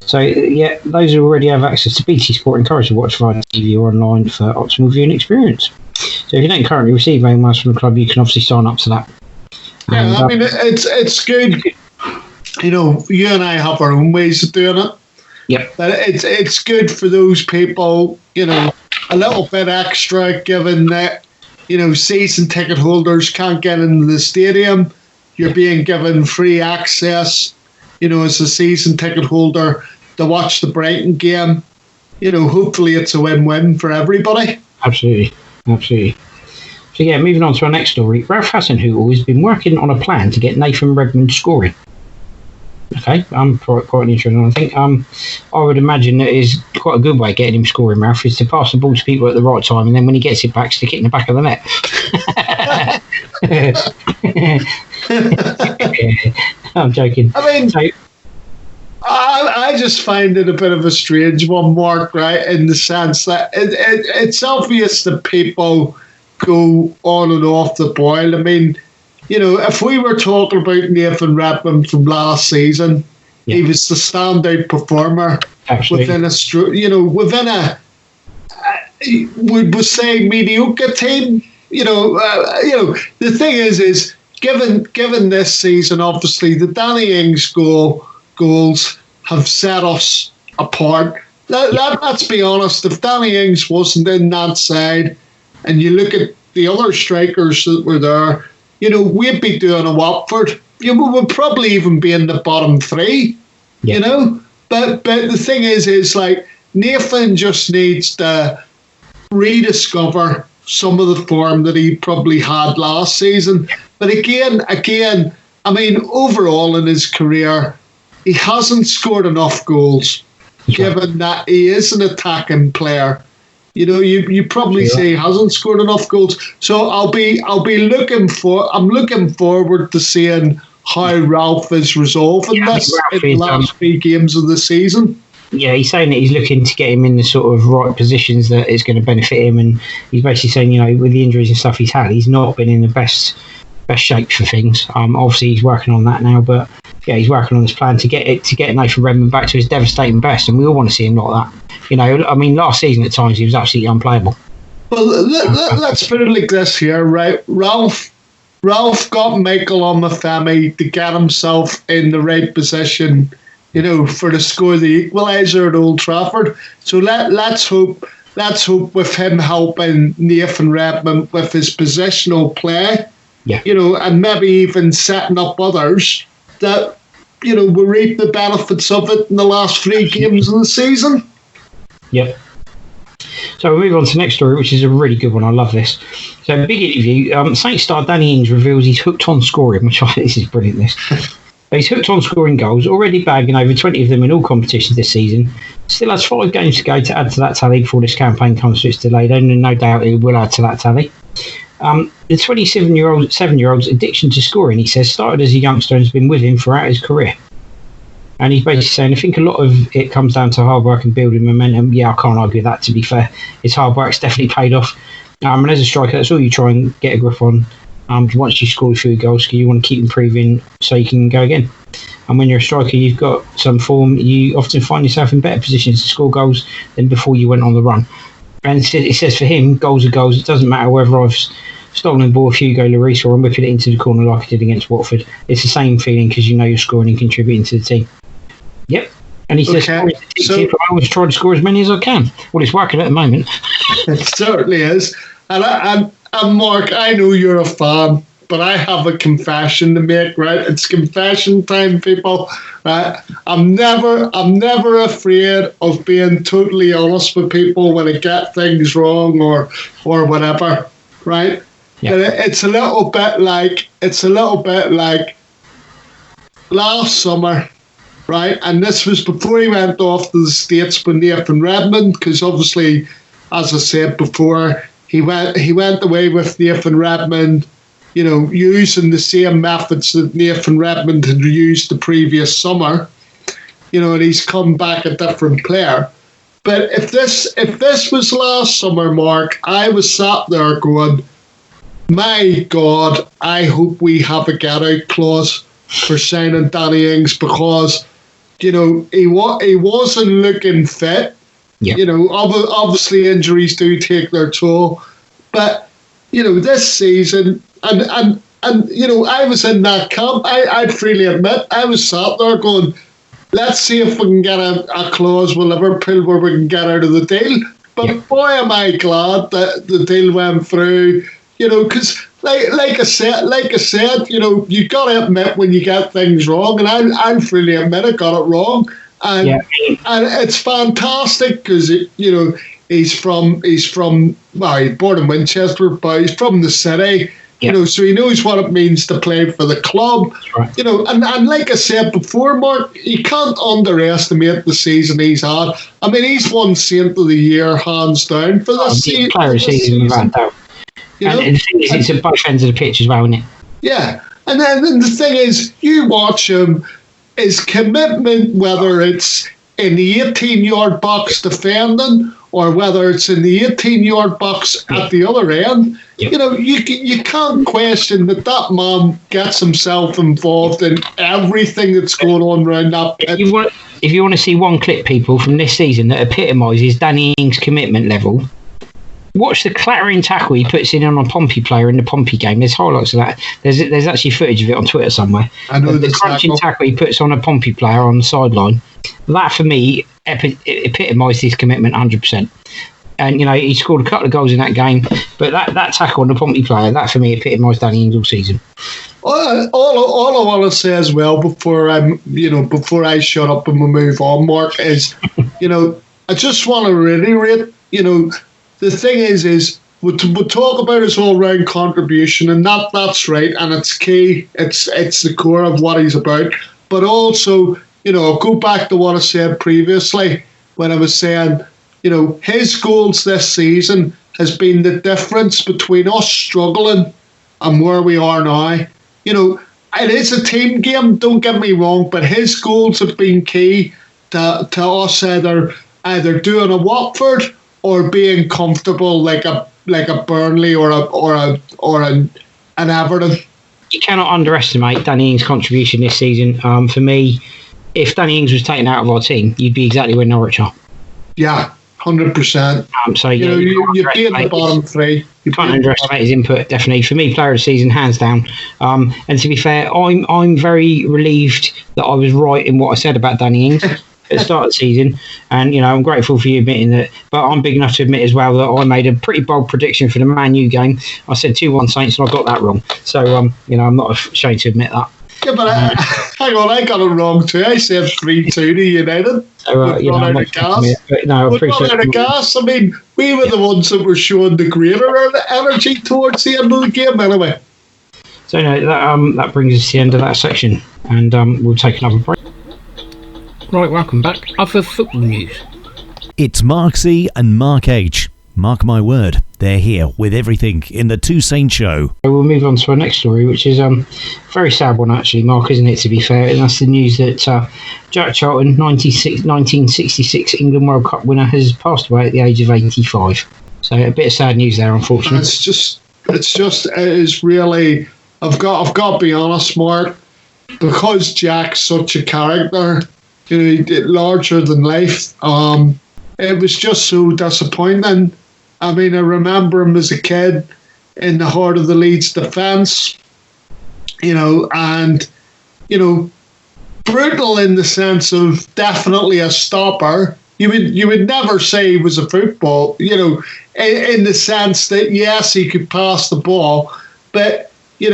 So yeah, those who already have access to BT Sport are encouraged to watch via TV or online for optimal viewing experience. So if you don't currently receive emails from the club, you can obviously sign up to that. Yeah, I mean, it's good. You and I have our own ways of doing it. Yep. But it's good for those people, a little bit extra, given that, season ticket holders can't get into the stadium. You're being given free access, as a season ticket holder to watch the Brighton game. Hopefully it's a win-win for everybody. Absolutely. So yeah, moving on to our next story. Ralph Hasenhüttl has been working on a plan to get Nathan Redmond scoring. Okay, quite interesting. I think I would imagine that is quite a good way of getting him scoring, Ralph, is to pass the ball to people at the right time, and then when he gets it back, stick it in the back of the net. I'm joking. I mean, I just find it a bit of a strange one, Mark, right, in the sense that it's obvious that people go on and off the boil. I mean, if we were talking about Nathan Redmond from last season, he was the standout performer. Absolutely. within a would say mediocre team. The thing is given this season, obviously the Danny Ings goals have set us apart. Let's be honest. If Danny Ings wasn't in that side, and you look at the other strikers that were there, we'd be doing a Watford. We would probably even be in the bottom three, But the thing is like Nathan just needs to rediscover some of the form that he probably had last season. But again, I mean, overall in his career, he hasn't scored enough goals, given that he is an attacking player. You probably say he hasn't scored enough goals. So I'm looking forward to seeing how Ralph is resolving this in the last 3 games of the season. Yeah, he's saying that he's looking to get him in the sort of right positions that is going to benefit him, and he's basically saying, with the injuries and stuff he's had, he's not been in the best best shape for things. Obviously, he's working on that now, but yeah, he's working on his plan to get Nathan Redmond back to his devastating best, and we all want to see him like that. You know, I mean, last season at times he was absolutely unplayable. Well, let's put it like this here, right? Ralph got Michael Omafemi to get himself in the right position, you know, for the score the equaliser at Old Trafford. So let's hope with him helping Nathan Redmond with his positional play, you know, and maybe even setting up others that, you know, will reap the benefits of it in the last 3 games of the season. Yep. So we'll move on to the next story, which is a really good one. I love this. So, big interview. Saints star Danny Ings reveals he's hooked on scoring, which this is brilliant. He's hooked on scoring goals, already bagging over 20 of them in all competitions this season. Still has 5 games to go to add to that tally before this campaign comes to its delayed end, and no doubt it will add to that tally. The 27-year-old's addiction to scoring, he says, started as a youngster and has been with him throughout his career. And he's basically saying, I think a lot of it comes down to hard work and building momentum. Yeah, I can't argue that, to be fair. His hard work's definitely paid off. And as a striker, that's all you try and get a grip on. Once you score a few goals, you want to keep improving so you can go again. And when you're a striker, you've got some form, you often find yourself in better positions to score goals than before you went on the run. And it says for him, goals are goals. It doesn't matter whether I've stolen the ball with Hugo Lloris or I'm whipping it into the corner like I did against Watford. It's the same feeling because you know you're scoring and contributing to the team. Yep. And he says, I always try to score as many as I can. Well, it's working at the moment. It certainly is. And Mark, I know you're a fan, but I have a confession to make, right? It's confession time, people. Right? I'm never afraid of being totally honest with people when I get things wrong or whatever, right? Yeah. It's a little bit like last summer, right? And this was before he went off to the States with Nathan Redmond, because obviously, as I said before, he went away with Nathan Redmond, you know, using the same methods that Nathan Redmond had used the previous summer, you know, and he's come back a different player. But if this was last summer, Mark, I was sat there going, my God, I hope we have a get-out clause for signing Danny Ings, because, you know, he wasn't looking fit. Yep. You know, obviously injuries do take their toll, but you know, this season, and you know, I was in that camp. I'd freely admit I was sat there going, let's see if we can get a clause with Liverpool where we can get out of the deal. But boy, am I glad that the deal went through. You know, because like I said, you know, you got to admit when you get things wrong, and I'll freely admit I got it wrong. And it's fantastic because you know he's from he's born in Winchester, but he's from the city. You know, so he knows what it means to play for the club. Right. You know, and like I said before, Mark, you can't underestimate the season he's had. I mean, he's won Saint of the Year hands down for this season. Player season, without doubt. You know? And the thing is, it's at both ends of the pitch as well, isn't it? Yeah, and then the thing is, you watch him. His commitment, whether it's in the 18-yard box defending or whether it's in the 18-yard box at the other end, you know, you can't question that man gets himself involved in everything that's going on around that pitch. If you want to see one clip, people, from this season that epitomises Danny Ings' commitment level, watch the clattering tackle he puts in on a Pompey player in the Pompey game. There's highlights of that. There's actually footage of it on Twitter somewhere. I know the crunching tackle he puts on a Pompey player on the sideline. That, for me, epitomised his commitment 100%. And, you know, he scored a couple of goals in that game, but that tackle on the Pompey player, that, for me, epitomised Danny Ings all season. All I want to say as well before I shut up and we move on, Mark, is, you know, I just want to reiterate, you know, the thing is we'll talk about his all-round contribution, and that's right, and it's key. It's the core of what he's about. But also, you know, I'll go back to what I said previously when I was saying, you know, his goals this season has been the difference between us struggling and where we are now. You know, it is a team game, don't get me wrong, but his goals have been key to us either doing a Watford or being comfortable like a Burnley or an Everton. you cannot underestimate Danny Ings' contribution this season. For me, if Danny Ings was taken out of our team, you'd be exactly where Norwich are. Yeah, 100%. So you be in the bottom three. You can't underestimate his input. Definitely, for me, player of the season, hands down. And to be fair, I'm very relieved that I was right in what I said about Danny Ings at the start of the season. And I'm grateful for you admitting that. But I'm big enough to admit as well that I made a pretty bold prediction for the Man U game. I said 2-1 Saints, and I got that wrong. So I'm not ashamed to admit that. Yeah, but hang on, I got it wrong too. I said 3-2 to United. So, run out of gas. I appreciate run out of gas. I mean, we were the ones that were showing the greater energy towards the end of the game anyway. So that brings us to the end of that section, and we'll take another break. Right, welcome back. Other football news. It's Mark C and Mark H. Mark my word, they're here with everything in the Two Saints Show. We'll move on to our next story, which is a very sad one actually, Mark, isn't it, to be fair? And that's the news that Jack Charlton, 1966 England World Cup winner, has passed away at the age of 85. So a bit of sad news there, unfortunately. It is really, I've got to be honest, Mark, because Jack's such a character, larger than life, it was just so disappointing. I mean, I remember him as a kid in the heart of the Leeds defence, and, brutal in the sense of definitely a stopper. You would never say he was a football, in the sense that, yes, he could pass the ball, but, he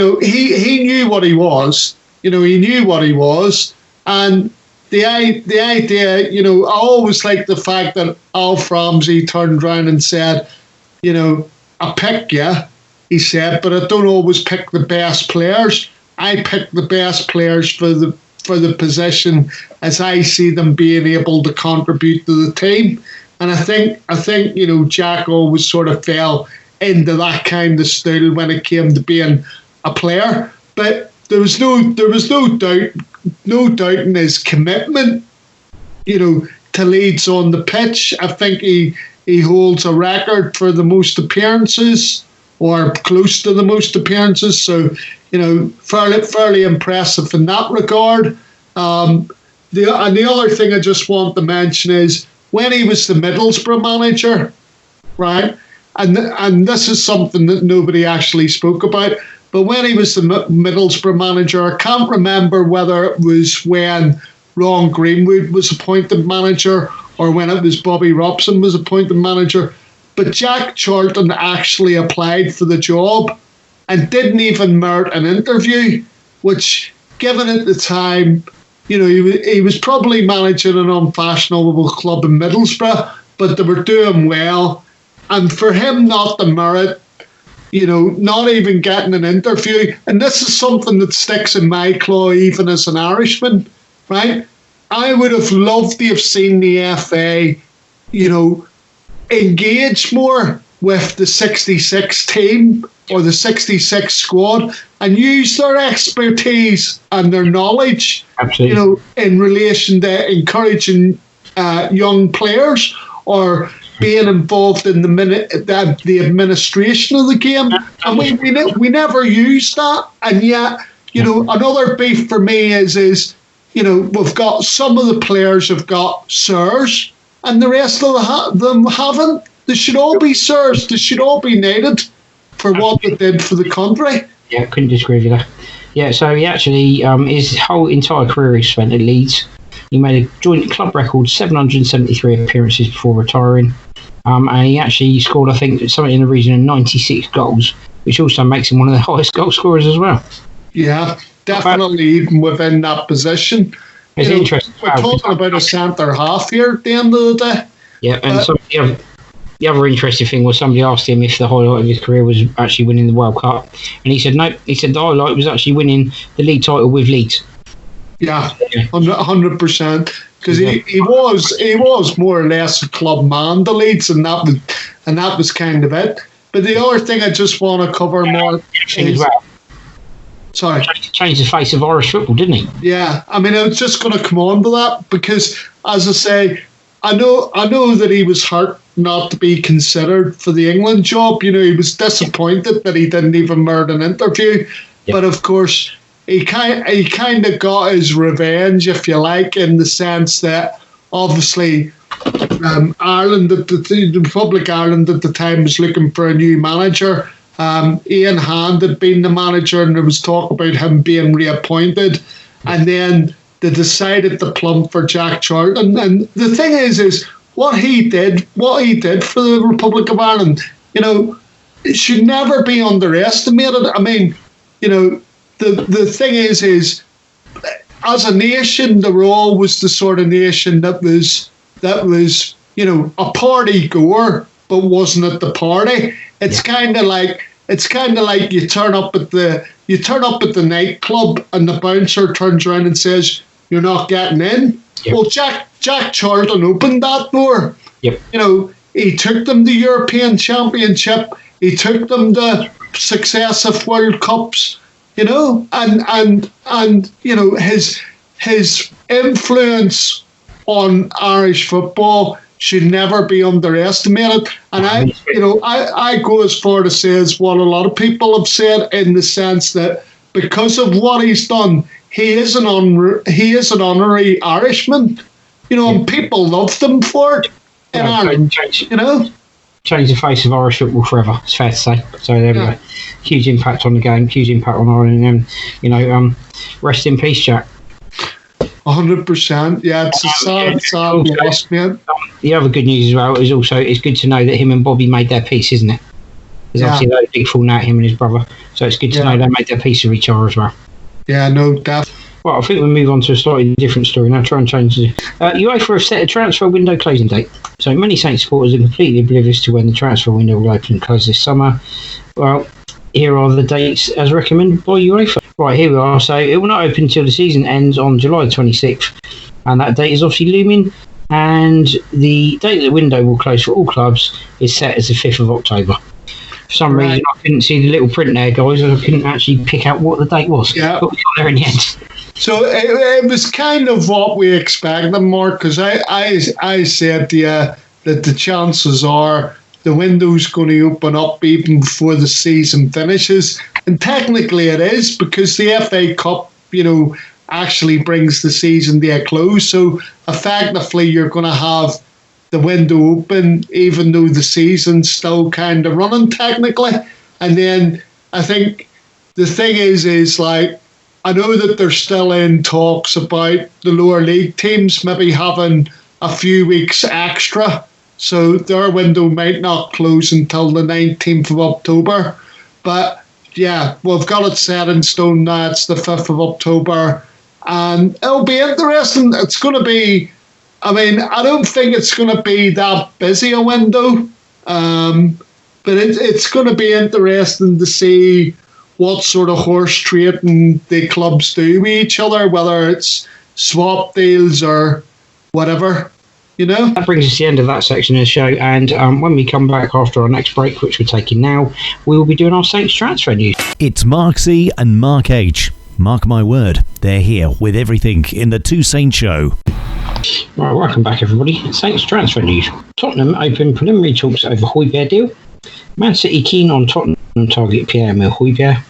knew what he was. He knew what he was. And the idea, I always like the fact that Alf Ramsey turned around and said, I pick you, he said, but I don't always pick the best players. I pick the best players for the position as I see them being able to contribute to the team. And I think Jack always sort of fell into that kind of style when it came to being a player. But there was no doubt in his commitment, to Leeds on the pitch. I think he holds a record for the most appearances, or close to the most appearances. So, fairly impressive in that regard. The other thing I just want to mention is when he was the Middlesbrough manager, right? And this is something that nobody actually spoke about. But when he was the Middlesbrough manager, I can't remember whether it was when Ron Greenwood was appointed manager or when it was Bobby Robson was appointed manager. But Jack Charlton actually applied for the job and didn't even merit an interview, which, given at the time, he was probably managing an unfashionable club in Middlesbrough, but they were doing well. And for him not to merit, not even getting an interview, and this is something that sticks in my claw even as an Irishman, right? I would have loved to have seen the FA, engage more with the 66 team or the 66 squad and use their expertise and their knowledge, absolutely, in relation to encouraging young players or being involved in the administration of the game. And we never used that. And yet, another beef for me is we've got some of the players have got sirs and the rest of them haven't. They should all be sirs. They should all be knighted for what they did for the country. Yeah, couldn't disagree with you there. Yeah, so he actually, his whole entire career he spent at Leeds. He made a joint club record 773 appearances before retiring. And he actually scored, I think, something in the region of 96 goals, which also makes him one of the highest goal scorers as well. Yeah, definitely, even within that position. It's interesting. We're talking about a centre half here at the end of the day. Yeah, and the other interesting thing was somebody asked him if the highlight of his career was actually winning the World Cup. And he said, no, he said the highlight was actually winning the league title with Leeds. Yeah, 100%. Because he was more or less a club man to Leeds, and that was kind of it. But the other thing I just want to cover more is, sorry, changed the face of Irish football, didn't he? Yeah, I mean, I was just going to come on to that because, as I say, I know that he was hurt not to be considered for the England job. He was disappointed that he didn't even merit an interview. But of course, he kind of got his revenge, if you like, in the sense that obviously Ireland, the Republic of Ireland at the time, was looking for a new manager. Ian Hand had been the manager, and there was talk about him being reappointed. And then they decided to plump for Jack Charlton. And the thing is what he did for the Republic of Ireland, it should never be underestimated. I mean, the thing is as a nation, they were always the sort of nation that was a party goer but wasn't at the party. It's kind of like you turn up at the nightclub and the bouncer turns around and says you're not getting in. Yep. Well, Jack Charlton opened that door. Yep. He took them to European Championship. He took them to successive World Cups. And his influence on Irish football should never be underestimated. And I go as far to say as what a lot of people have said, in the sense that because of what he's done, he is an honorary Irishman. And people loved him for it in Ireland. Change the face of Irish football forever, it's fair to say. So there we go. Huge impact on the game, huge impact on Ireland, and rest in peace, Jack. 100%. Yeah, it's a sad loss, man. The other good news as well is also it's good to know that him and Bobby made their peace, isn't it? There's obviously a big falling out, him and his brother. So it's good to know they made their peace with each other as well. Yeah, no doubt. Well, I think we'll move on to a slightly different story now. Try and change it. UEFA have set a transfer window closing date. So many Saints supporters are completely oblivious to when the transfer window will open and close this summer. Well, here are the dates as recommended by UEFA. Right, here we are. So it will not open until the season ends on July 26th. And that date is obviously looming. And the date the window will close for all clubs is set as the 5th of October. For some reason, I couldn't see the little print there, guys. I couldn't actually pick out what the date was. Yeah. But we got there in the end. So it was kind of what we expected, Mark, because I said to you that the chances are the window's going to open up even before the season finishes. And technically it is, because the FA Cup, actually brings the season to a close. So effectively you're going to have the window open even though the season's still kind of running technically. And then I think the thing is like, I know that they're still in talks about the lower league teams maybe having a few weeks extra, so their window might not close until the 19th of October. But yeah, we've got it set in stone now. It's the 5th of October, and it'll be interesting. It's going to be, I don't think it's going to be that busy a window, but it's going to be interesting to see what sort of horse trading the clubs do with each other, whether it's swap deals or whatever, That brings us to the end of that section of the show, and when we come back after our next break, which we're taking now, we will be doing our Saints transfer news. It's Mark C and Mark H. Mark my word, they're here with everything in the Two Saints Show. Right, welcome back everybody. Saints transfer news. Tottenham open preliminary talks over Højbjerg deal. Man City keen on Tottenham target Pierre-Emile Højbjerg.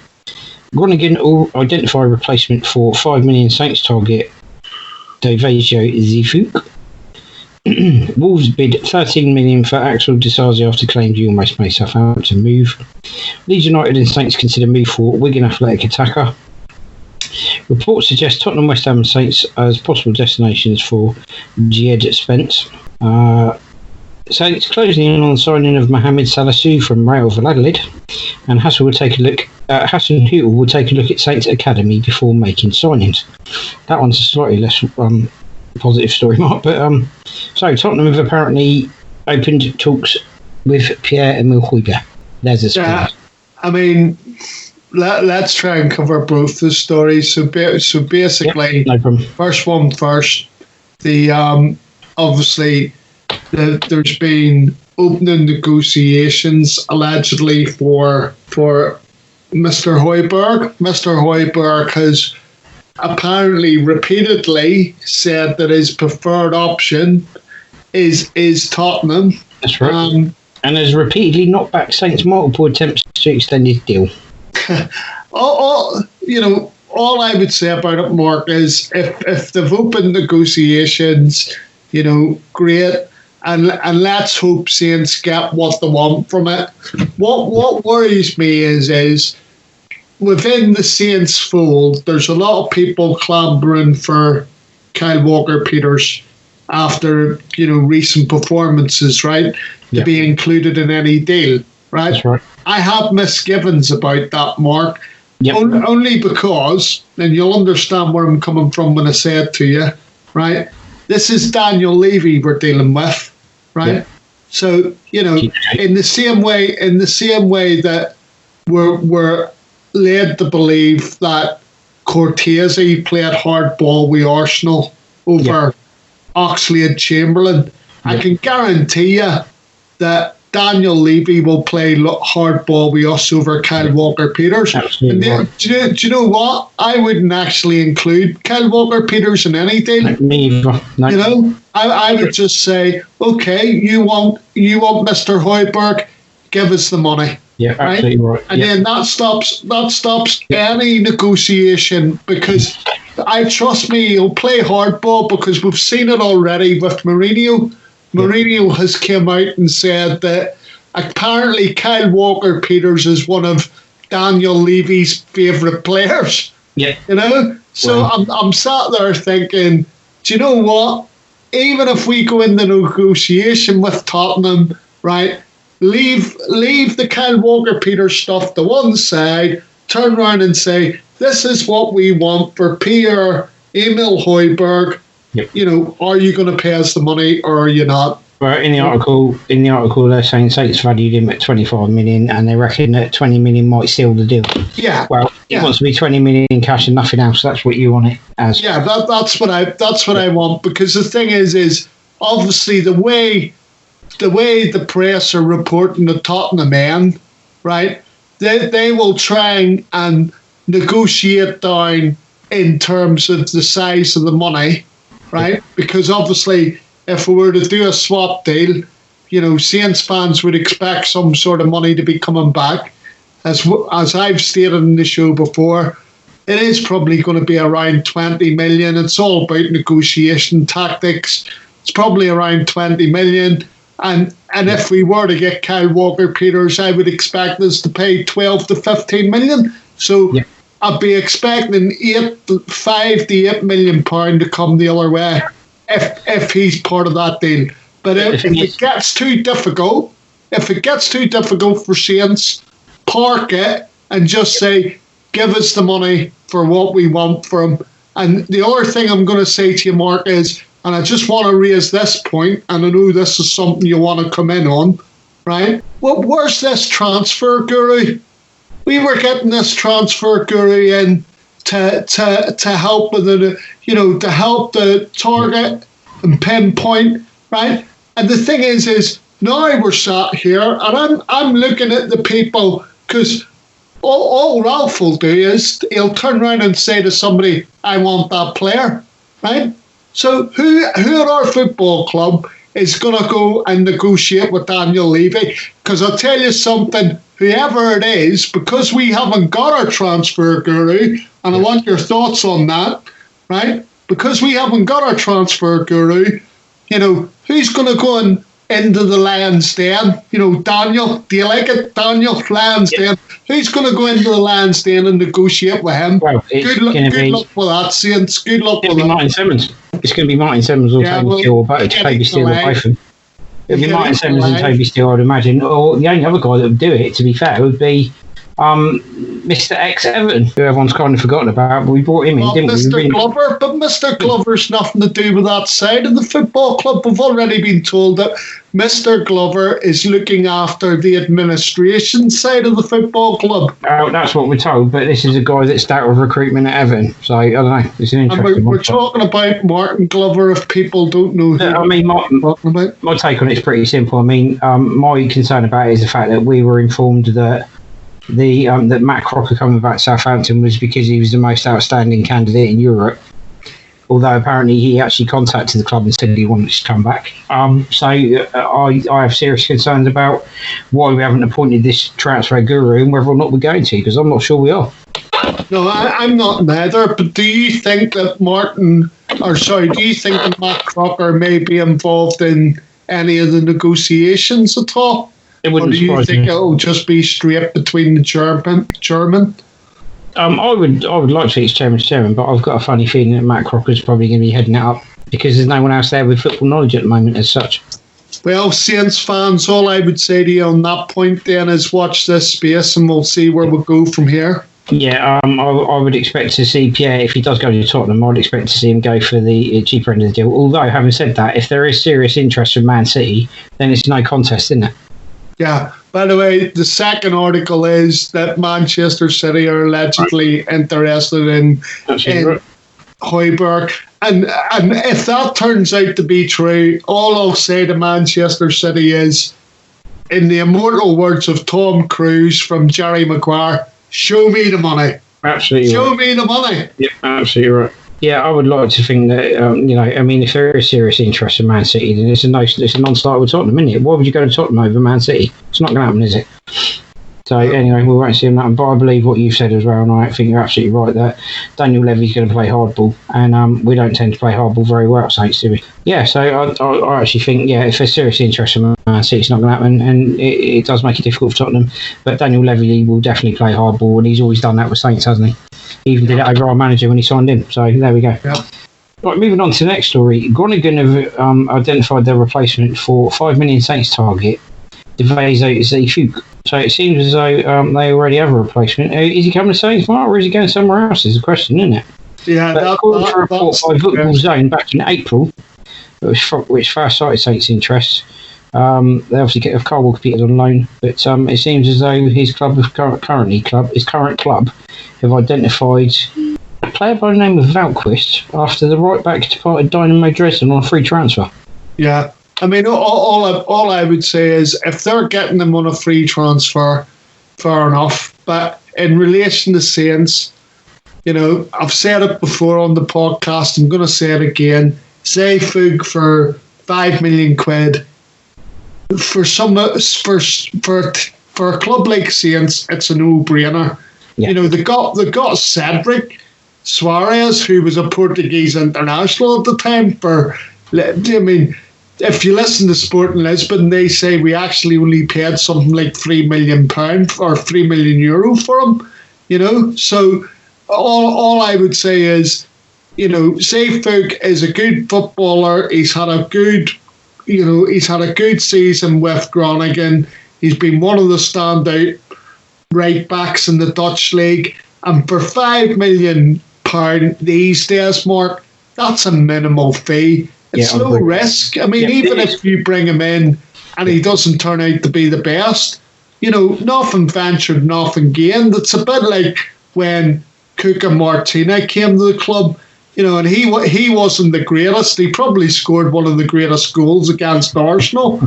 Groningen will identify replacement for 5 million Saints target Davizio Zifuk. Wolves bid 13 million for Axel Disasi after claimed he almost made Southampton move. Leeds United and Saints consider move for Wigan Athletic attacker. Reports suggest Tottenham, West Ham and Saints as possible destinations for Jed Spence. Saints closing in on the signing of Mohamed Salisu from Real Valladolid, and Hassan Hüttel will take a look at Saints Academy before making signings. That one's a slightly less positive story, Mark. But so Tottenham have apparently opened talks with Pierre-Emile Højbjerg. There's a story. Let's try and cover both the stories. So basically, no problem. First one first. The obviously. There's been opening negotiations allegedly for Mr. Højbjerg. Mr. Højbjerg has apparently repeatedly said that his preferred option is Tottenham. That's right. And has repeatedly knocked back Saints' multiple attempts to extend his deal. all I would say about it, Mark, is if they've opened negotiations, great. And let's hope Saints get what they want from it. What worries me is within the Saints fold, there's a lot of people clambering for Kyle Walker-Peters after recent performances, right? To be included in any deal, right? That's right. I have misgivings about that, Mark. Yep. Only because, and you'll understand where I'm coming from when I say it to you, right? This is Daniel Levy we're dealing with, right? Yep. So, in the same way that we're led to believe that Cortese played hardball with Arsenal over Oxlade and Chamberlain, I can guarantee you that Daniel Levy will play hardball with us over Kyle Walker-Peters. Absolutely. And do you know what? I wouldn't actually include Kyle Walker-Peters in any deal. Me either. No. I would just say, okay, you want Mr. Højbjerg, give us the money. Yeah, absolutely right. And then that stops any negotiation, because trust me, he'll play hardball, because we've seen it already with Mourinho. Mourinho has come out and said that apparently Kyle Walker-Peters is one of Daniel Levy's favourite players. Yeah. So I'm sat there thinking, do you know what? Even if we go into negotiation with Tottenham, right, leave the Kyle Walker-Peters stuff to one side, turn around and say, this is what we want for Pierre-Emile Højbjerg. Yep. Are you going to pay us the money or are you not? Well, in the article, they're saying Saints valued him at 25 million, and they reckon that 20 million might seal the deal. Yeah. Well, it wants to be 20 million in cash and nothing else. That's what you want it as. Yeah, that's what I want, because the thing is obviously the way the press are reporting the Tottenham end, right? They will try and negotiate down in terms of the size of the money. Right, because obviously, if we were to do a swap deal, Saints fans would expect some sort of money to be coming back. As I've stated in the show before, it is probably going to be around 20 million. It's all about negotiation tactics. It's probably around 20 million. And if we were to get Kyle Walker-Peters, I would expect us to pay 12 to 15 million. So. Yeah. I'd be expecting £5 to £8 million to come the other way if he's part of that deal. But if it gets too difficult for Saints, park it and just say, give us the money for what we want for him. And the other thing I'm going to say to you, Mark, is, and I just want to raise this point, and I know this is something you want to come in on, right? Well, where's this transfer guru? We were getting this transfer guru in to help with to help the target and pinpoint, right? And the thing is now we're sat here and I'm looking at the people, because all Ralph will do is he'll turn around and say to somebody, I want that player, right? So who at our football club is going to go and negotiate with Daniel Levy? Because I'll tell you something, whoever it is, because we haven't got our transfer guru, and I want your thoughts on that, right? Because we haven't got our transfer guru, who's going to go into the Lions Den? Daniel, do you like it? Daniel, Lions Den. Who's going to go into the Lions Den and negotiate with him? Well, good luck with that, Saints. Good luck with that. Martin Simmons. It's going to be Martin Simmons or Toby Steele, or both. Toby Steele or both of them. It'll be Martin Simmons and Toby Steele, I'd imagine. Or the only other guy that would do it, to be fair, would be Mr. X Everton, who everyone's kind of forgotten about, but we brought him in, didn't Mr. we? Glover, but Mr. Glover's nothing to do with that side of the football club. We've already been told that Mr. Glover is looking after the administration side of the football club. That's what we're told, but this is a guy that's dealt with recruitment at Everton, so I don't know. It's an interesting one. We're talking about Martin Glover, if people don't know who my take on it's pretty simple. I mean, my concern about it is the fact that we were informed that that Matt Crocker coming back to Southampton was because he was the most outstanding candidate in Europe. Although apparently he actually contacted the club and said he wanted to come back. So I have serious concerns about why we haven't appointed this transfer guru and whether or not we're going to, because I'm not sure we are. No, I'm not neither. But do you think that do you think that Matt Crocker may be involved in any of the negotiations at all? It wouldn't or do you surprise think me. it'll just be straight between the chairman? I would like to see it's chairman, but I've got a funny feeling that Matt Crocker's probably going to be heading it up because there's no one else there with football knowledge at the moment as such. Well, Saints fans, all I would say to you on that point then is watch this space and we'll see where we go from here. Yeah, I would expect to see Pierre, if he does go to Tottenham, I'd expect to see him go for the cheaper end of the deal. Although, having said that, if there is serious interest from Man City, then it's no contest, isn't it? Yeah. By the way, the second article is that Manchester City are allegedly interested in Højbjerg. And if that turns out to be true, all I'll say to Manchester City is, in the immortal words of Tom Cruise from Jerry Maguire, show me the money. Absolutely. Show me the money. Yeah, absolutely right. Yeah, I would like to think that, if there is serious interest in Man City, then it's a non-starter with Tottenham, isn't it? Why would you go to Tottenham over Man City? It's not going to happen, is it? So anyway, we won't see him that. But I believe what you've said as well, and I think you're absolutely right that Daniel Levy's going to play hardball, and we don't tend to play hardball very well at Saints, do we? Yeah, so I actually think, if there's serious interest in Man City, it's not going to happen, and it does make it difficult for Tottenham. But Daniel Levy will definitely play hardball, and he's always done that with Saints, hasn't he? He even did it over our manager when he signed him. So there we go. Yeah. Right, moving on to the next story. Groningen have identified their replacement for $5 million Saints target, Devezo Zefuk. So it seems as though they already have a replacement. Is he coming to Saints, Mark, or is he going somewhere else? Is the question, isn't it? Yeah, But according to a report by Football Zone back in April, which first cited Saints' interest, they obviously have Carl competed on loan, but it seems as though his current club have identified a player by the name of Valquist after the right back departed Dynamo Dresden on a free transfer. Yeah. I mean, all I would say is if they're getting them on a free transfer, fair enough. But in relation to Saints, I've said it before on the podcast. I'm going to say it again. Zefuk for £5 million for a club like Saints, it's a no-brainer. Yeah. They got Cedric Suarez, who was a Portuguese international at the time. If you listen to Sporting Lisbon, they say we actually only paid something like £3 million or €3 million for him. So all I would say is, Zefuk is a good footballer. He's had a good season with Groningen. He's been one of the standout right backs in the Dutch league, and for £5 million these days, Mark, that's a minimal fee. It's low risk. I mean, even if you bring him in and he doesn't turn out to be the best, nothing ventured, nothing gained. It's a bit like when Cuca Martina came to the club, and he wasn't the greatest. He probably scored one of the greatest goals against Arsenal.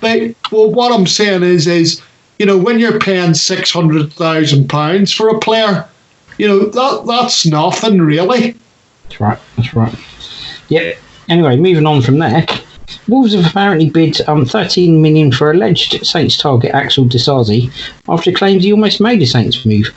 But what I'm saying is, when you're paying £600,000 for a player, that's nothing really. That's right. Yeah. Anyway, moving on from there, Wolves have apparently bid $13 million for alleged Saints target Axel Disasi after claims he almost made a Saints move.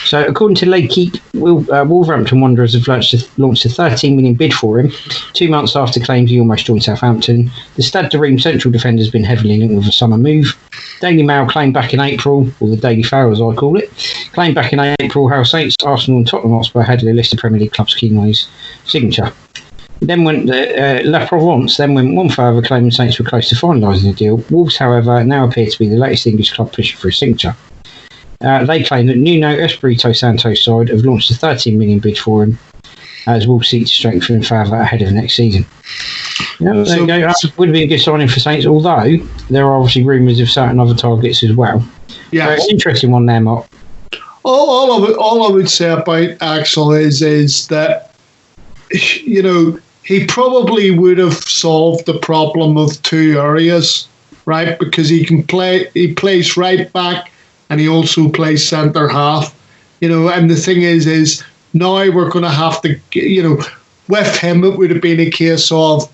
So, according to L'Equipe, Wolverhampton Wanderers have launched a $13 million bid for him 2 months after claims he almost joined Southampton. The Stade de Reims central defender has been heavily linked with a summer move. Daily Mail claimed back in April, or the Daily Fail as I call it, claimed back in April how Saints, Arsenal and Tottenham Hotspur had a list of Premier League clubs keen on his signature. Then went La Provence went one further, claiming Saints were close to finalising the deal. Wolves, however, now appear to be the latest English club pushing for a signature. They claim that Nuno Espirito Santo's side have launched a $13 million bid for him, as Wolves seek to strengthen him further ahead of next season. There you go. That would be a good signing for Saints, although there are obviously rumours of certain other targets as well. Yeah, so it's an interesting one there, Mark. All I would say about Axel is that, he probably would have solved the problem of two areas, right? Because he plays right back and he also plays centre half, and the thing is now we're going to have to, with him it would have been a case of,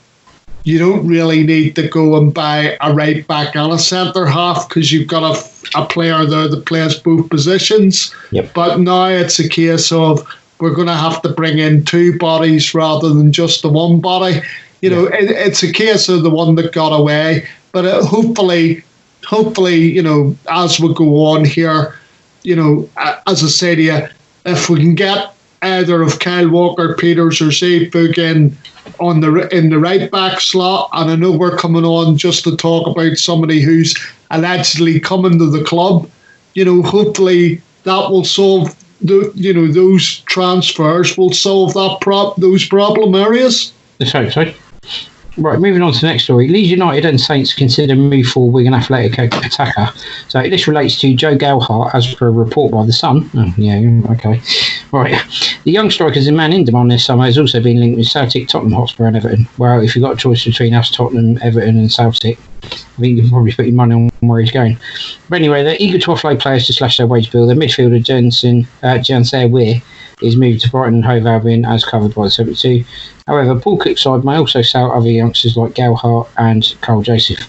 you don't really need to go and buy a right back and a centre half because you've got a player there that plays both positions. Yep. But now it's a case of we're going to have to bring in two bodies rather than just the one body. It's a case of the one that got away. But hopefully, as we go on here, as I say to you, if we can get either of Kyle Walker-Peters or Zay Book in the right back slot, and I know we're coming on just to talk about somebody who's allegedly coming to the club. Hopefully that will solve those transfers will solve those problem areas. Let's hope so. Right, moving on to the next story. Leeds United and Saints consider move for Wigan Athletic attacker. So this relates to Joe Gelhardt, as per a report by The Sun. Oh, yeah, okay. Right. The young strikers in man in demand this summer has also been linked with Celtic, Tottenham Hotspur and Everton. Well, if you've got a choice between us, Tottenham, Everton and Celtic, I think you can probably put your money on where he's going. But anyway, they're eager to offload players to slash their wage bill. Their midfielder, Janser Weir, is moved to Brighton and Hove Albion as covered by the 72. However, Paul Cook's side may also sell other youngsters like Gelhardt and Carl Joseph.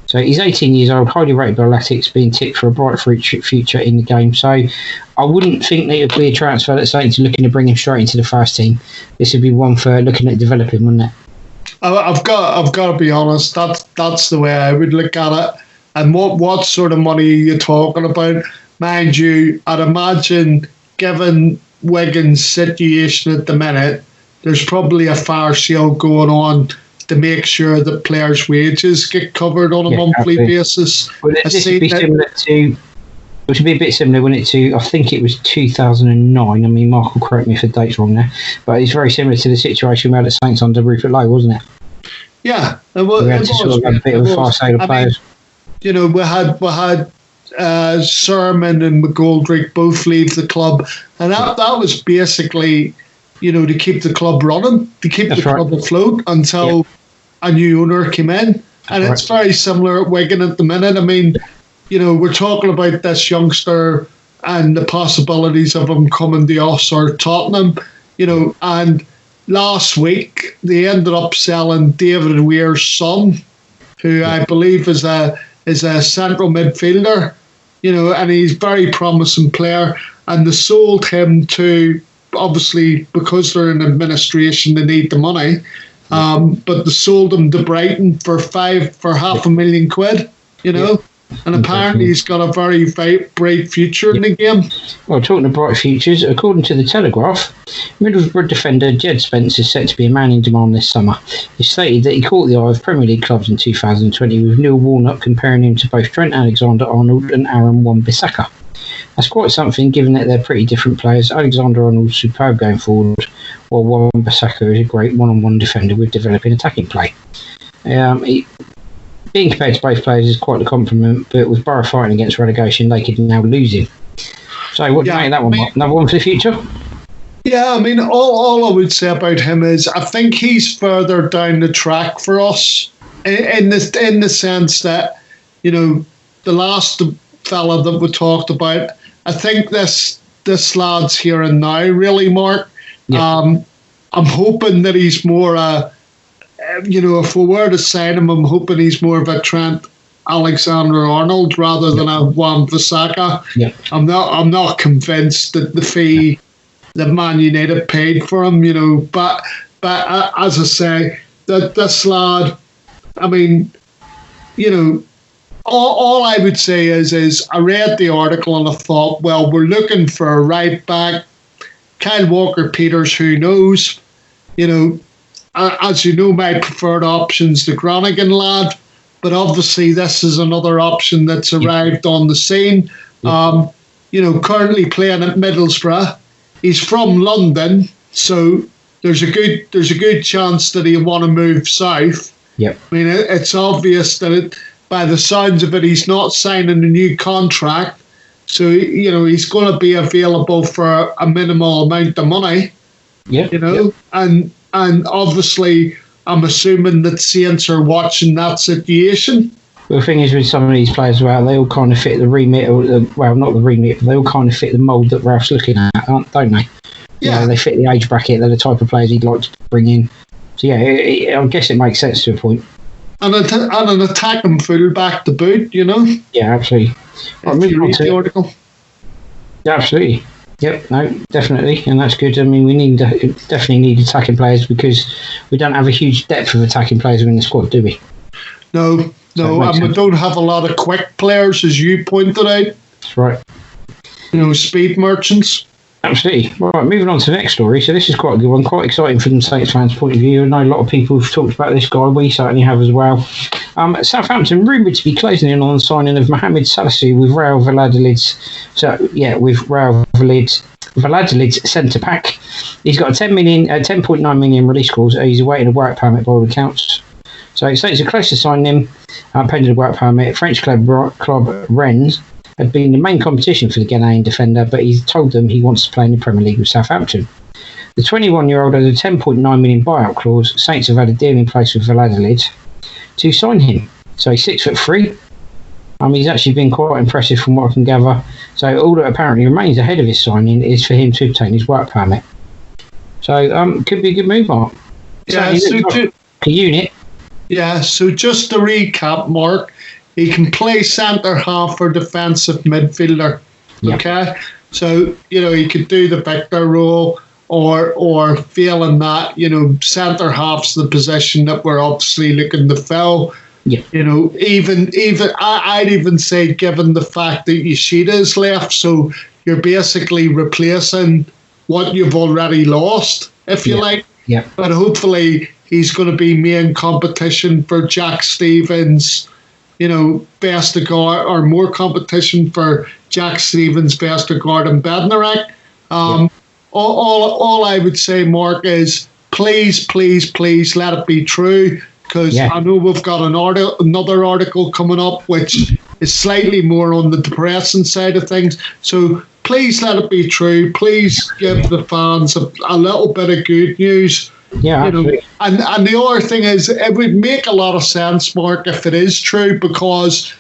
So he's 18 years old, highly rated by Latics, being tipped for a bright future in the game. So I wouldn't think that it would be a transfer that Saints are looking to bring him straight into the first team. This would be one for looking at developing, wouldn't it? I've got to be honest. That's the way I would look at it. And what sort of money are you talking about? Mind you, I'd imagine, given Wigan's situation at the minute, there's probably a fire sale going on to make sure that players' wages get covered on a monthly basis. Well, this would be similar to, which would be a bit similar, wouldn't it, to, I think it was 2009. I mean, Mark will correct me if the date's wrong there, but it's very similar to the situation we had at Saints under Rupert Lowe, wasn't it? Yeah, we had to sort of have a bit of a fire sale of players. We had Sermon and McGoldrick both leave the club, and that was basically, to keep the club running, to keep the club afloat until a new owner came in. And it's very similar at Wigan at the minute. I mean, we're talking about this youngster and the possibilities of him coming to us or Tottenham, and last week they ended up selling David Weir's son, who I believe is a central midfielder, and he's a very promising player, and they sold him to, obviously, because they're in administration, they need the money. But they sold him to Brighton for £500,000, and apparently he's got a very bright future in the game. Well, talking of bright futures, according to the Telegraph, Middlesbrough defender Jed Spence is set to be a man in demand this summer. It's stated that he caught the eye of Premier League clubs in 2020, with Neil Warnock comparing him to both Trent Alexander-Arnold and Aaron Wan-Bissaka. That's quite something, given that they're pretty different players. Alexander-Arnold's superb going forward, while Wan-Bissaka is a great one-on-one defender with developing attacking play. Being compared to both players is quite a compliment, but with Borough fighting against relegation, they could now lose him. So what do you make of that one, Mark? Another one for the future? Yeah, I mean, all I would say about him is I think he's further down the track for us in the sense that, the last fella that we talked about, I think this lad's here and now, really, Mark. Yeah. I'm hoping that he's more if we were to sign him, I'm hoping he's more of a Trent Alexander-Arnold rather than a Wan-Bissaka. Yeah. I'm not convinced that the fee that Man United paid for him, but as I say, that this lad, I mean, all I would say is I read the article and I thought, well, we're looking for a right back. Kyle Walker-Peters, who knows, as you know, my preferred option's the Groningen lad, but obviously this is another option that's arrived on the scene. Currently playing at Middlesbrough. He's from London, so there's a good chance that he'll want to move south. Yep. I mean, it's obvious that by the sounds of it, he's not signing a new contract, so he's going to be available for a minimal amount of money. Yeah. And obviously, I'm assuming that Saints are watching that situation. Well, the thing is with some of these players, well, they all kind of fit the remit, not the remit, but they all kind of fit the mould that Ralph's looking at, don't they? Yeah. They fit the age bracket. They're the type of players he'd like to bring in. So yeah, I guess it makes sense to a point. And an attacking fullback to boot, you know. Yeah, absolutely. Right, If moving you on read to the article. Yeah, absolutely. Yep, no, definitely, and that's good. I mean, we definitely need attacking players because we don't have a huge depth of attacking players in the squad, do we? No, So it makes and we sense. don't have a lot of quick players, as you pointed out. That's right. You know, speed merchants. Absolutely. Right, moving on to the next story. So this is quite a good one, quite exciting from the Saints fans' point of view. I know a lot of people have talked about this guy. We certainly have as well. Southampton rumoured to be closing in on the signing of Mohamed Salassi with Real Valladolid's. So yeah, with Real Valladolid's centre back. He's got a 10.9 million release clause. He's awaiting a work permit by all accounts. So Saints are close to signing him, pending a work permit. French club Rennes had been the main competition for the Ghanaian defender, but he's told them he wants to play in the Premier League with Southampton. The 21-year-old has a 10.9 million buyout clause. Saints have had a deal in place with Valladolid to sign him. So he's 6'3". He's actually been quite impressive from what I can gather. So all that apparently remains ahead of his signing is for him to obtain his work permit. So could be a good move, Mark. Yeah, A unit. Yeah, so just to recap, Mark, he can play centre half or defensive midfielder. Yep. Okay, so he could do the Victor role, or failing that, centre half's the position that we're obviously looking to fill. Yeah. Even I'd even say, given the fact that Yoshida's left, so you're basically replacing what you've already lost, if you like. Yeah. But hopefully he's going to be main competition for Jack Stevens, Vestergaard, or more competition for Jack Stevens, Vestergaard and Bednarek. All I would say, Mark, is please let it be true, because I know we've got another article coming up which is slightly more on the depressing side of things. So please let it be true. Please give the fans a little bit of good news. Yeah, and the other thing is, it would make a lot of sense, Mark, if it is true, because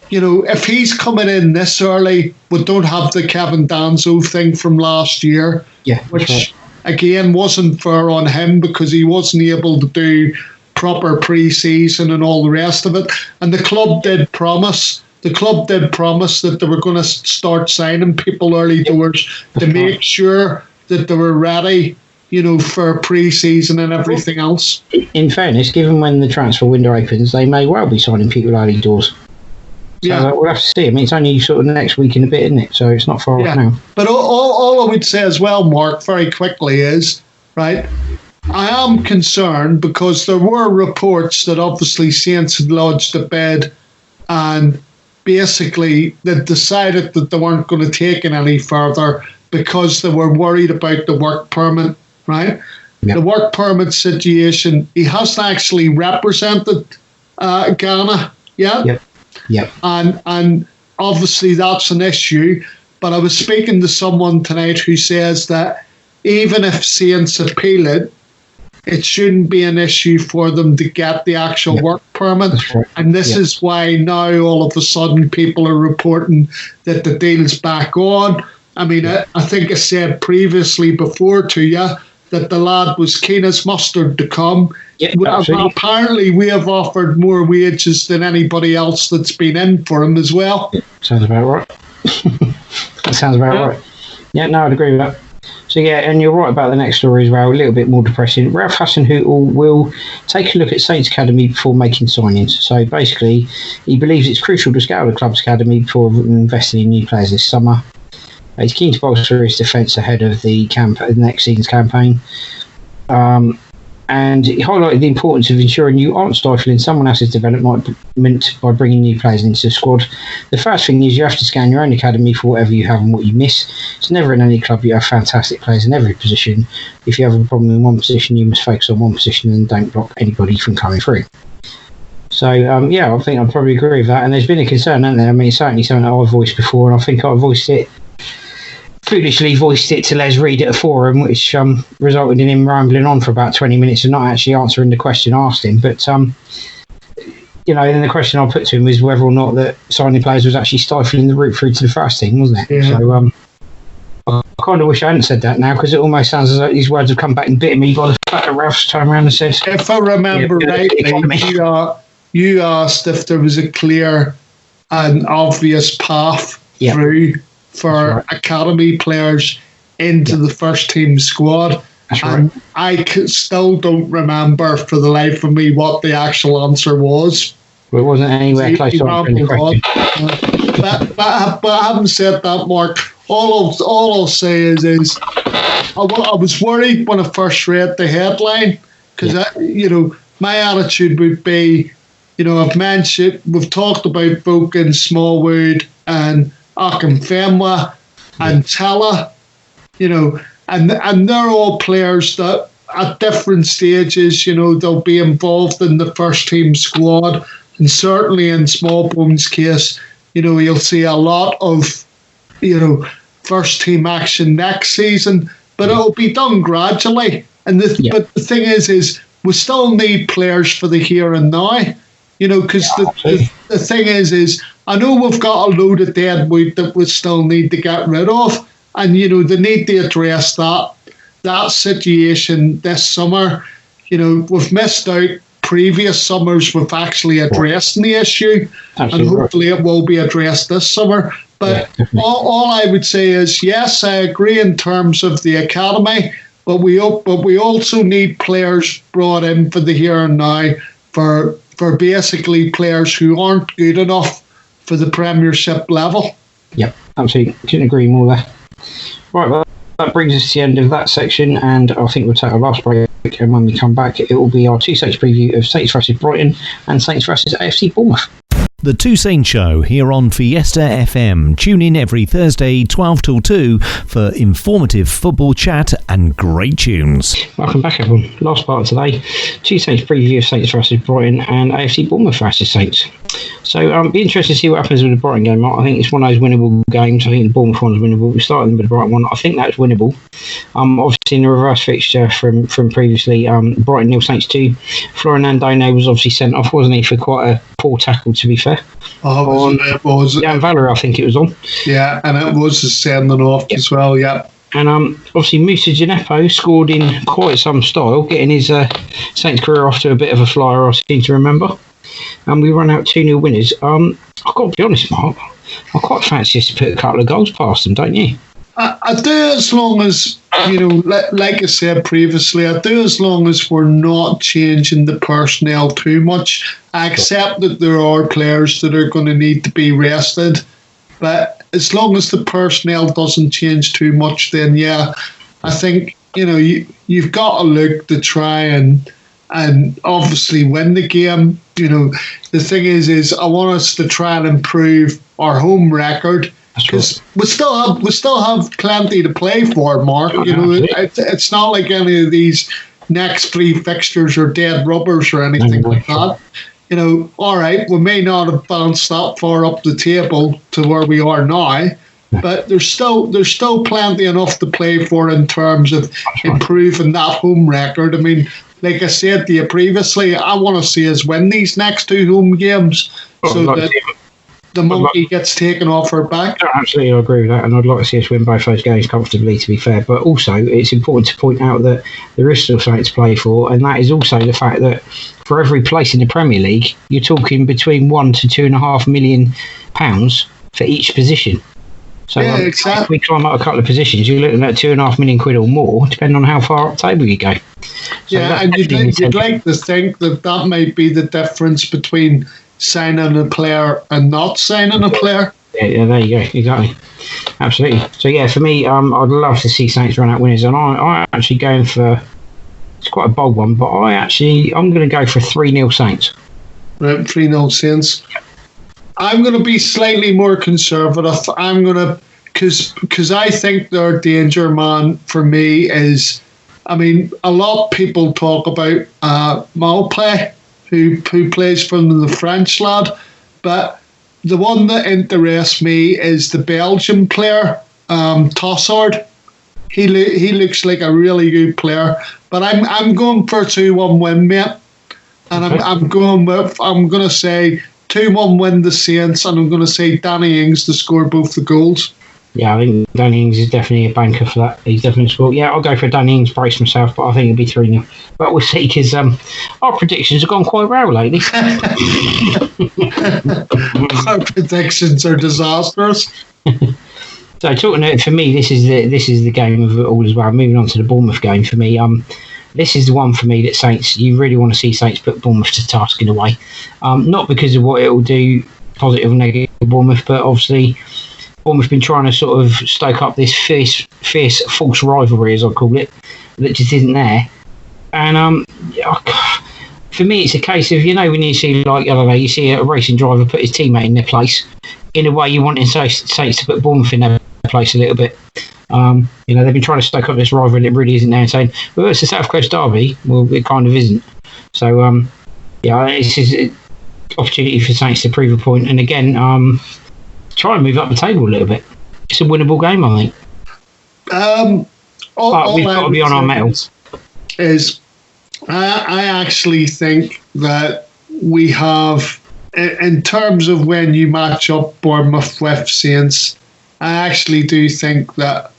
if he's coming in this early, we don't have the Kevin Danzo thing from last year, which again wasn't fair on him because he wasn't able to do proper pre-season and all the rest of it. And the club did promise that they were going to start signing people early doors to make sure that they were ready, for pre-season and everything else. In fairness, given when the transfer window opens, they may well be signing people early doors. So we'll have to see. I mean, it's only sort of next week and a bit, isn't it? So it's not far off now. But all I would say as well, Mark, very quickly is, right, I am concerned because there were reports that obviously Saints had lodged a bid and basically they decided that they weren't going to take it any further because they were worried about the work permit, right? Yep. The work permit situation, he hasn't actually represented Ghana yet. Yep. And obviously that's an issue. But I was speaking to someone tonight who says that even if Saints appeal it, it shouldn't be an issue for them to get the actual work permit. Right. And this is why now all of a sudden people are reporting that the deal's back on. I mean, I think I said previously before to you that the lad was keen as mustard to come. Apparently we have offered more wages than anybody else that's been in for him as well. Sounds about right. That sounds about right. Yeah, no, I'd agree with that. So yeah, and you're right about the next story as well, a little bit more depressing. Ralph Hasenhüttl will take a look at Saints Academy before making signings. So basically, he believes it's crucial to scout the club's academy before investing in new players this summer. He's keen to bolster his defence ahead of the next season's campaign. And he highlighted the importance of ensuring you aren't stifling someone else's development by bringing new players into the squad. The first thing is you have to scan your own academy for whatever you have and what you miss. It's never in any club you have fantastic players in every position. If you have a problem in one position, you must focus on one position and don't block anybody from coming through. So, I think I'd probably agree with that. And there's been a concern, hasn't there? I mean, it's certainly something that I've voiced before, and I think I foolishly voiced it to Les Reed at a forum, which resulted in him rambling on for about 20 minutes and not actually answering the question I asked him. But, then the question I put to him was whether or not that signing players was actually stifling the route through to the first team, wasn't it? Yeah. So I kind of wish I hadn't said that now, because it almost sounds as though these words have come back and bitten me by the fact that Ralph's turned around and said, if I remember rightly, you asked if there was a clear and obvious path through for academy players into the first team squad. That's and right. I still don't remember for the life of me what the actual answer was. Well, it wasn't anywhere close to answering the question. But having said that, Mark, all I'll say is I was worried when I first read the headline, because my attitude would be, I've mentioned, we've talked about Vogan, Smallwood, and Akinfenwa and Tella, and they're all players that at different stages, they'll be involved in the first team squad, and certainly in Smallbone's case, you'll see a lot of, first team action next season, but it'll be done gradually. And but the thing is we still need players for the here and now, because the thing is I know we've got a load of dead weight that we still need to get rid of, and they need to address that situation this summer. We've missed out previous summers with actually addressing the issue, and hopefully it will be addressed this summer. But all I would say is, yes, I agree in terms of the academy, but we also need players brought in for the here and now, for basically players who aren't good enough for the Premiership level. Yep, absolutely. Couldn't agree more there. Right, well, that brings us to the end of that section, and I think we'll take our last break, and when we come back, it will be our Two Saints preview of Saints versus Brighton and Saints versus AFC Bournemouth. The Two Saints Show here on Fiesta FM. Tune in every Thursday, 12 till 2, for informative football chat and great tunes. Welcome back, everyone. Last part of today, Two Saints preview of Saints versus Brighton and AFC Bournemouth versus Saints. So, be interested to see what happens with the Brighton game, Mark. I think it's one of those winnable games. I think the Bournemouth one's winnable. We started with the Brighton one. I think that's winnable. Obviously, in the reverse fixture from previously, Brighton 0 Saints 2. Florian Andone was obviously sent off, wasn't he, for quite a poor tackle, to be fair. It was. Jan Valery, I think it was on. Yeah, and it was a sending off as well, yeah. And obviously Moussa Djenepo scored in quite some style, getting his Saints career off to a bit of a flyer, I seem to remember. And we run out 2-0 winners. I've got to be honest, Mark, I quite fancy us to put a couple of goals past them, don't you? I do, as long as, like I said previously, I do as long as we're not changing the personnel too much. I accept that there are players that are going to need to be rested, but as long as the personnel doesn't change too much, then yeah, I think, you've got to look to try and obviously win the game. The thing is I want us to try and improve our home record, because we still have plenty to play for, Mark. It's not like any of these next 3 fixtures are dead rubbers or anything like that. All right, we may not have bounced that far up the table to where we are now, but there's still plenty enough to play for in terms of improving that home record. I mean, like I said to you previously, I want to see us win these next 2 home games so that the monkey gets taken off our back. Absolutely, I agree with that, and I'd like to see us win both those games comfortably, to be fair. But also, it's important to point out that there is still something to play for, and that is also the fact that for every place in the Premier League, you're talking between £1 to £2.5 million for each position. So exactly. If we climb up a couple of positions, you're looking at £2.5 million or more, depending on how far up the table you go. So and you'd like to think that might be the difference between signing a player and not signing a player. Yeah, there you go, exactly. Absolutely. So yeah, for me, I'd love to see Saints run out winners, and I'm actually going for, it's quite a bold one, but I'm going to go for 3-0 Saints. Right, 3-0 Saints. I'm going to be slightly more conservative. I'm going to, because I think their danger man for me is, I mean, a lot of people talk about Maupay, who plays for the French lad, but the one that interests me is the Belgian player, Tossard. He looks like a really good player, but I'm going for a 2-1 win, mate, and I'm going to say 2-1 win the Saints, and I'm going to say Danny Ings to score both the goals. Yeah, I think Danny Ings is definitely a banker for that. He's definitely scored. Yeah, I'll go for Danny Ings brace myself, but I think it'll be 3-0. But we'll see, because our predictions have gone quite well lately. Our predictions are disastrous. So talking for me, this is the game of it all as well. Moving on to the Bournemouth game for me, this is the one for me that Saints, you really want to see Saints put Bournemouth to task in a way. Not because of what it will do, positive or negative for Bournemouth, but obviously Bournemouth been trying to sort of stoke up this fierce false rivalry, as I call it, that just isn't there. And for me, it's a case of, when you see, like, I don't know, you see a racing driver put his teammate in their place. In a way, you want Saints to put Bournemouth in their place a little bit. They've been trying to stoke up this rivalry, and it really isn't there, and saying, well, it's the South Coast derby. Well, it kind of isn't. So, this is an opportunity for Saints to prove a point. And again, try and move up the table a little bit. It's a winnable game, I think. But we've got to be on our mettle. I actually think that we have, in terms of when you match up Bournemouth with Saints, I actually do think that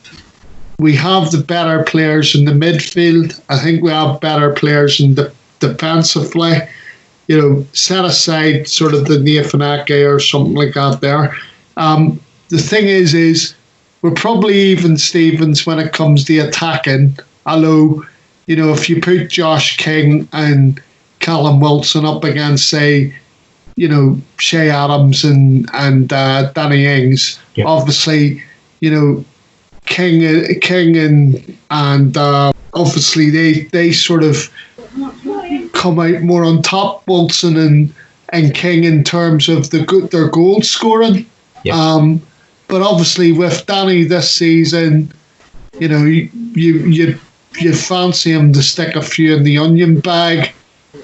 we have the better players in the midfield. I think we have better players in the defensively. Set aside sort of the Nathan Ake or something like that there. The thing is we're probably even Stevens when it comes to attacking. Although, if you put Josh King and Callum Wilson up against, say, Shea Adams and Danny Ings, yep. Obviously, King and obviously they sort of come out more on top, Wilson and King, in terms of their goal scoring. Yep. But obviously with Danny this season, you fancy him to stick a few in the onion bag.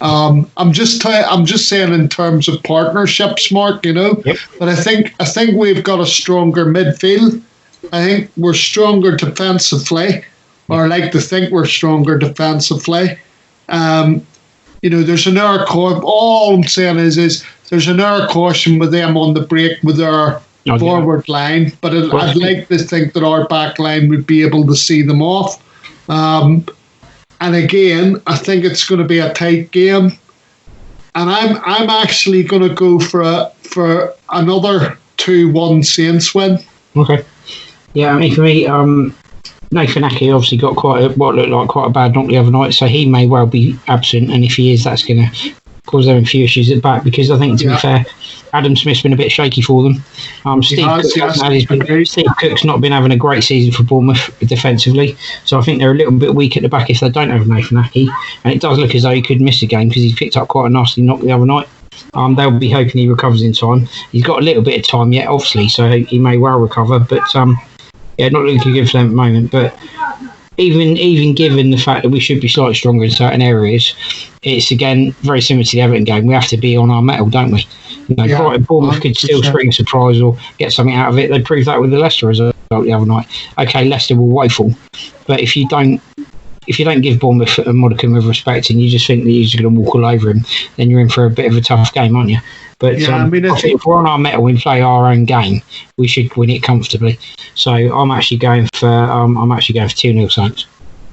I'm just saying in terms of partnerships, Mark. Yep. But I think we've got a stronger midfield. I think we're stronger defensively, or I like to think we're stronger defensively. There's an error caution. All I'm saying is there's an error caution with them on the break with our forward line, but I'd like to think that our back line would be able to see them off. And again, I think it's going to be a tight game, and I'm actually going to go for another 2-1 Saints win. Okay. Yeah, I mean, for me, Nathan Ake obviously got what looked like quite a bad knock the other night, so he may well be absent, and if he is, that's going to cause them a few issues at the back, because I think, to be fair, Adam Smith's been a bit shaky for them. Steve Cook's not been having a great season for Bournemouth defensively, so I think they're a little bit weak at the back if they don't have Nathan Ake, and it does look as though he could miss a game because he's picked up quite a nasty knock the other night. They'll be hoping he recovers in time. He's got a little bit of time yet, obviously, so he may well recover, but not looking good for them at the moment. But even given the fact that we should be slightly stronger in certain areas, it's again very similar to the Everton game. We have to be on our mettle, don't we? Bournemouth could still spring a surprise or get something out of it. They proved that with the Leicester result the other night. Okay, Leicester will woeful, but if you don't give Bournemouth a modicum of respect and you just think that you're just going to walk all over him, then you're in for a bit of a tough game, aren't you? But I think if we're on our mettle and play our own game, we should win it comfortably. So I'm actually going for 2-0 Saints.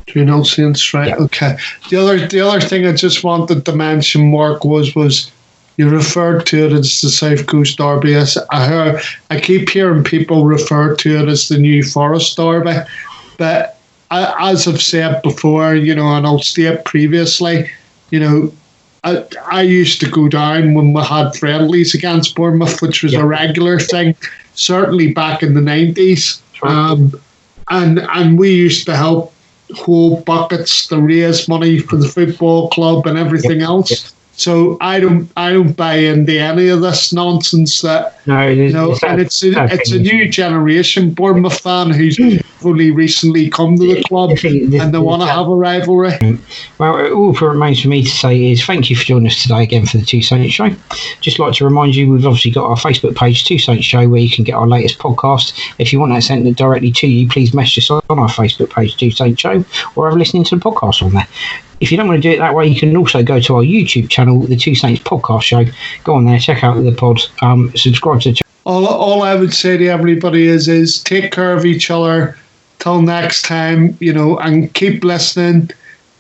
2-0 Saints, right? Yeah. Okay. The other thing I just wanted to mention, Mark, was you referred to it as the South Coast Derby. I keep hearing people refer to it as the New Forest Derby, but as I've said before, and I'll state previously, I used to go down when we had friendlies against Bournemouth, which was a regular thing, certainly back in the 90s. And we used to help hold buckets to raise money for the football club and everything else. Yep. So I don't buy into any of this nonsense and it's a new generation Bournemouth fan who's only recently come to the club and they want to have a rivalry. Well, all that remains for me to say is thank you for joining us today again for the Two Saints Show. Just like to remind you, we've obviously got our Facebook page, Two Saints Show, where you can get our latest podcast. If you want that sent directly to you, please message us on our Facebook page, Two Saints Show, or have listening to the podcast on there. If you don't want to do it that way, you can also go to our YouTube channel, the Two Saints Podcast Show. Go on there, check out the pod, subscribe to the channel. all I would say to everybody is take care of each other till next time, and keep listening.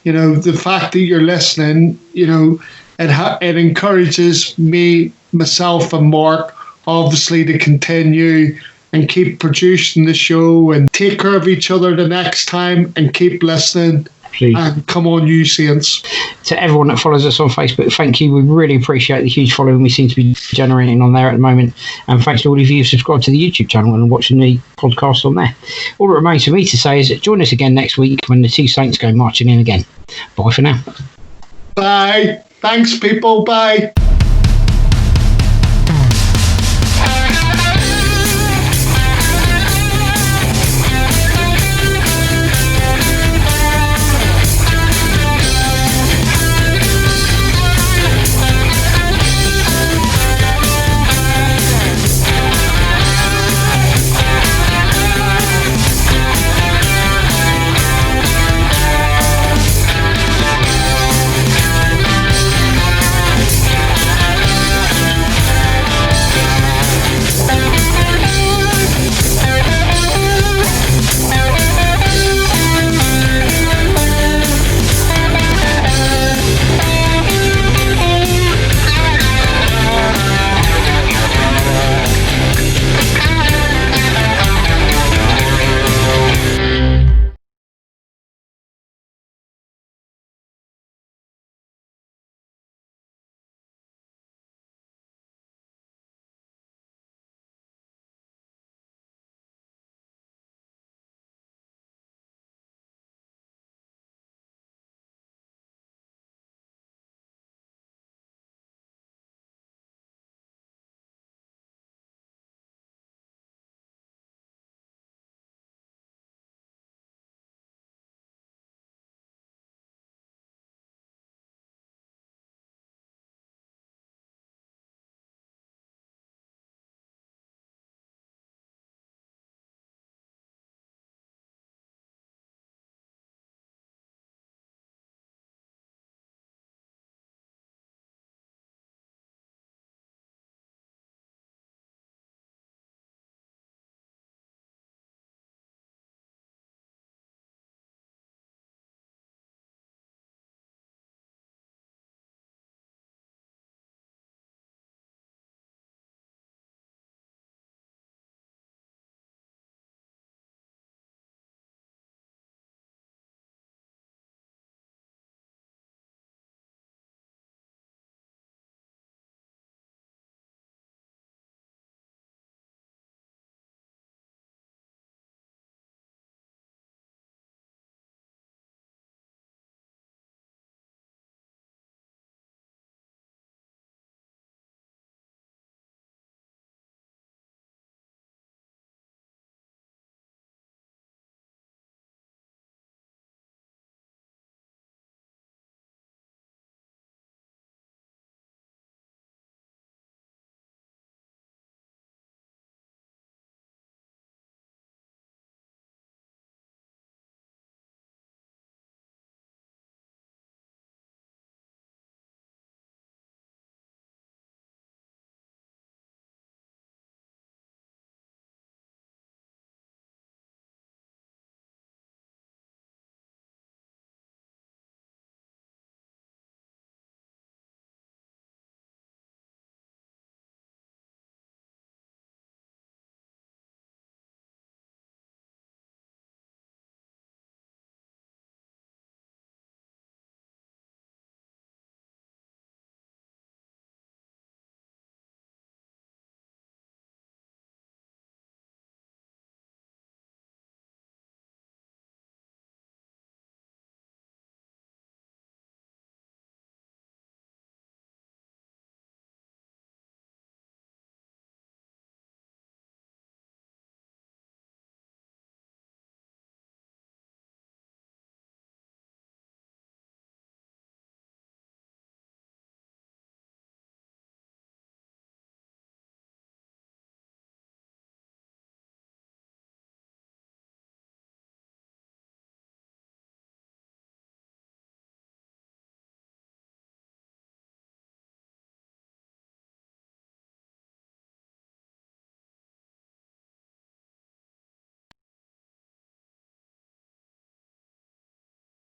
The fact that you're listening, it encourages me, myself and Mark, obviously, to continue and keep producing the show, and take care of each other the next time and keep listening. Please. And come on, you Saints. To everyone that follows us on Facebook, thank you. We really appreciate the huge following we seem to be generating on there at the moment. And thanks to all of you who subscribed to the YouTube channel and watching the podcast on there. All that remains for me to say is join us again next week when the two Saints go marching in again. Bye for now. Bye. Thanks, people. Bye.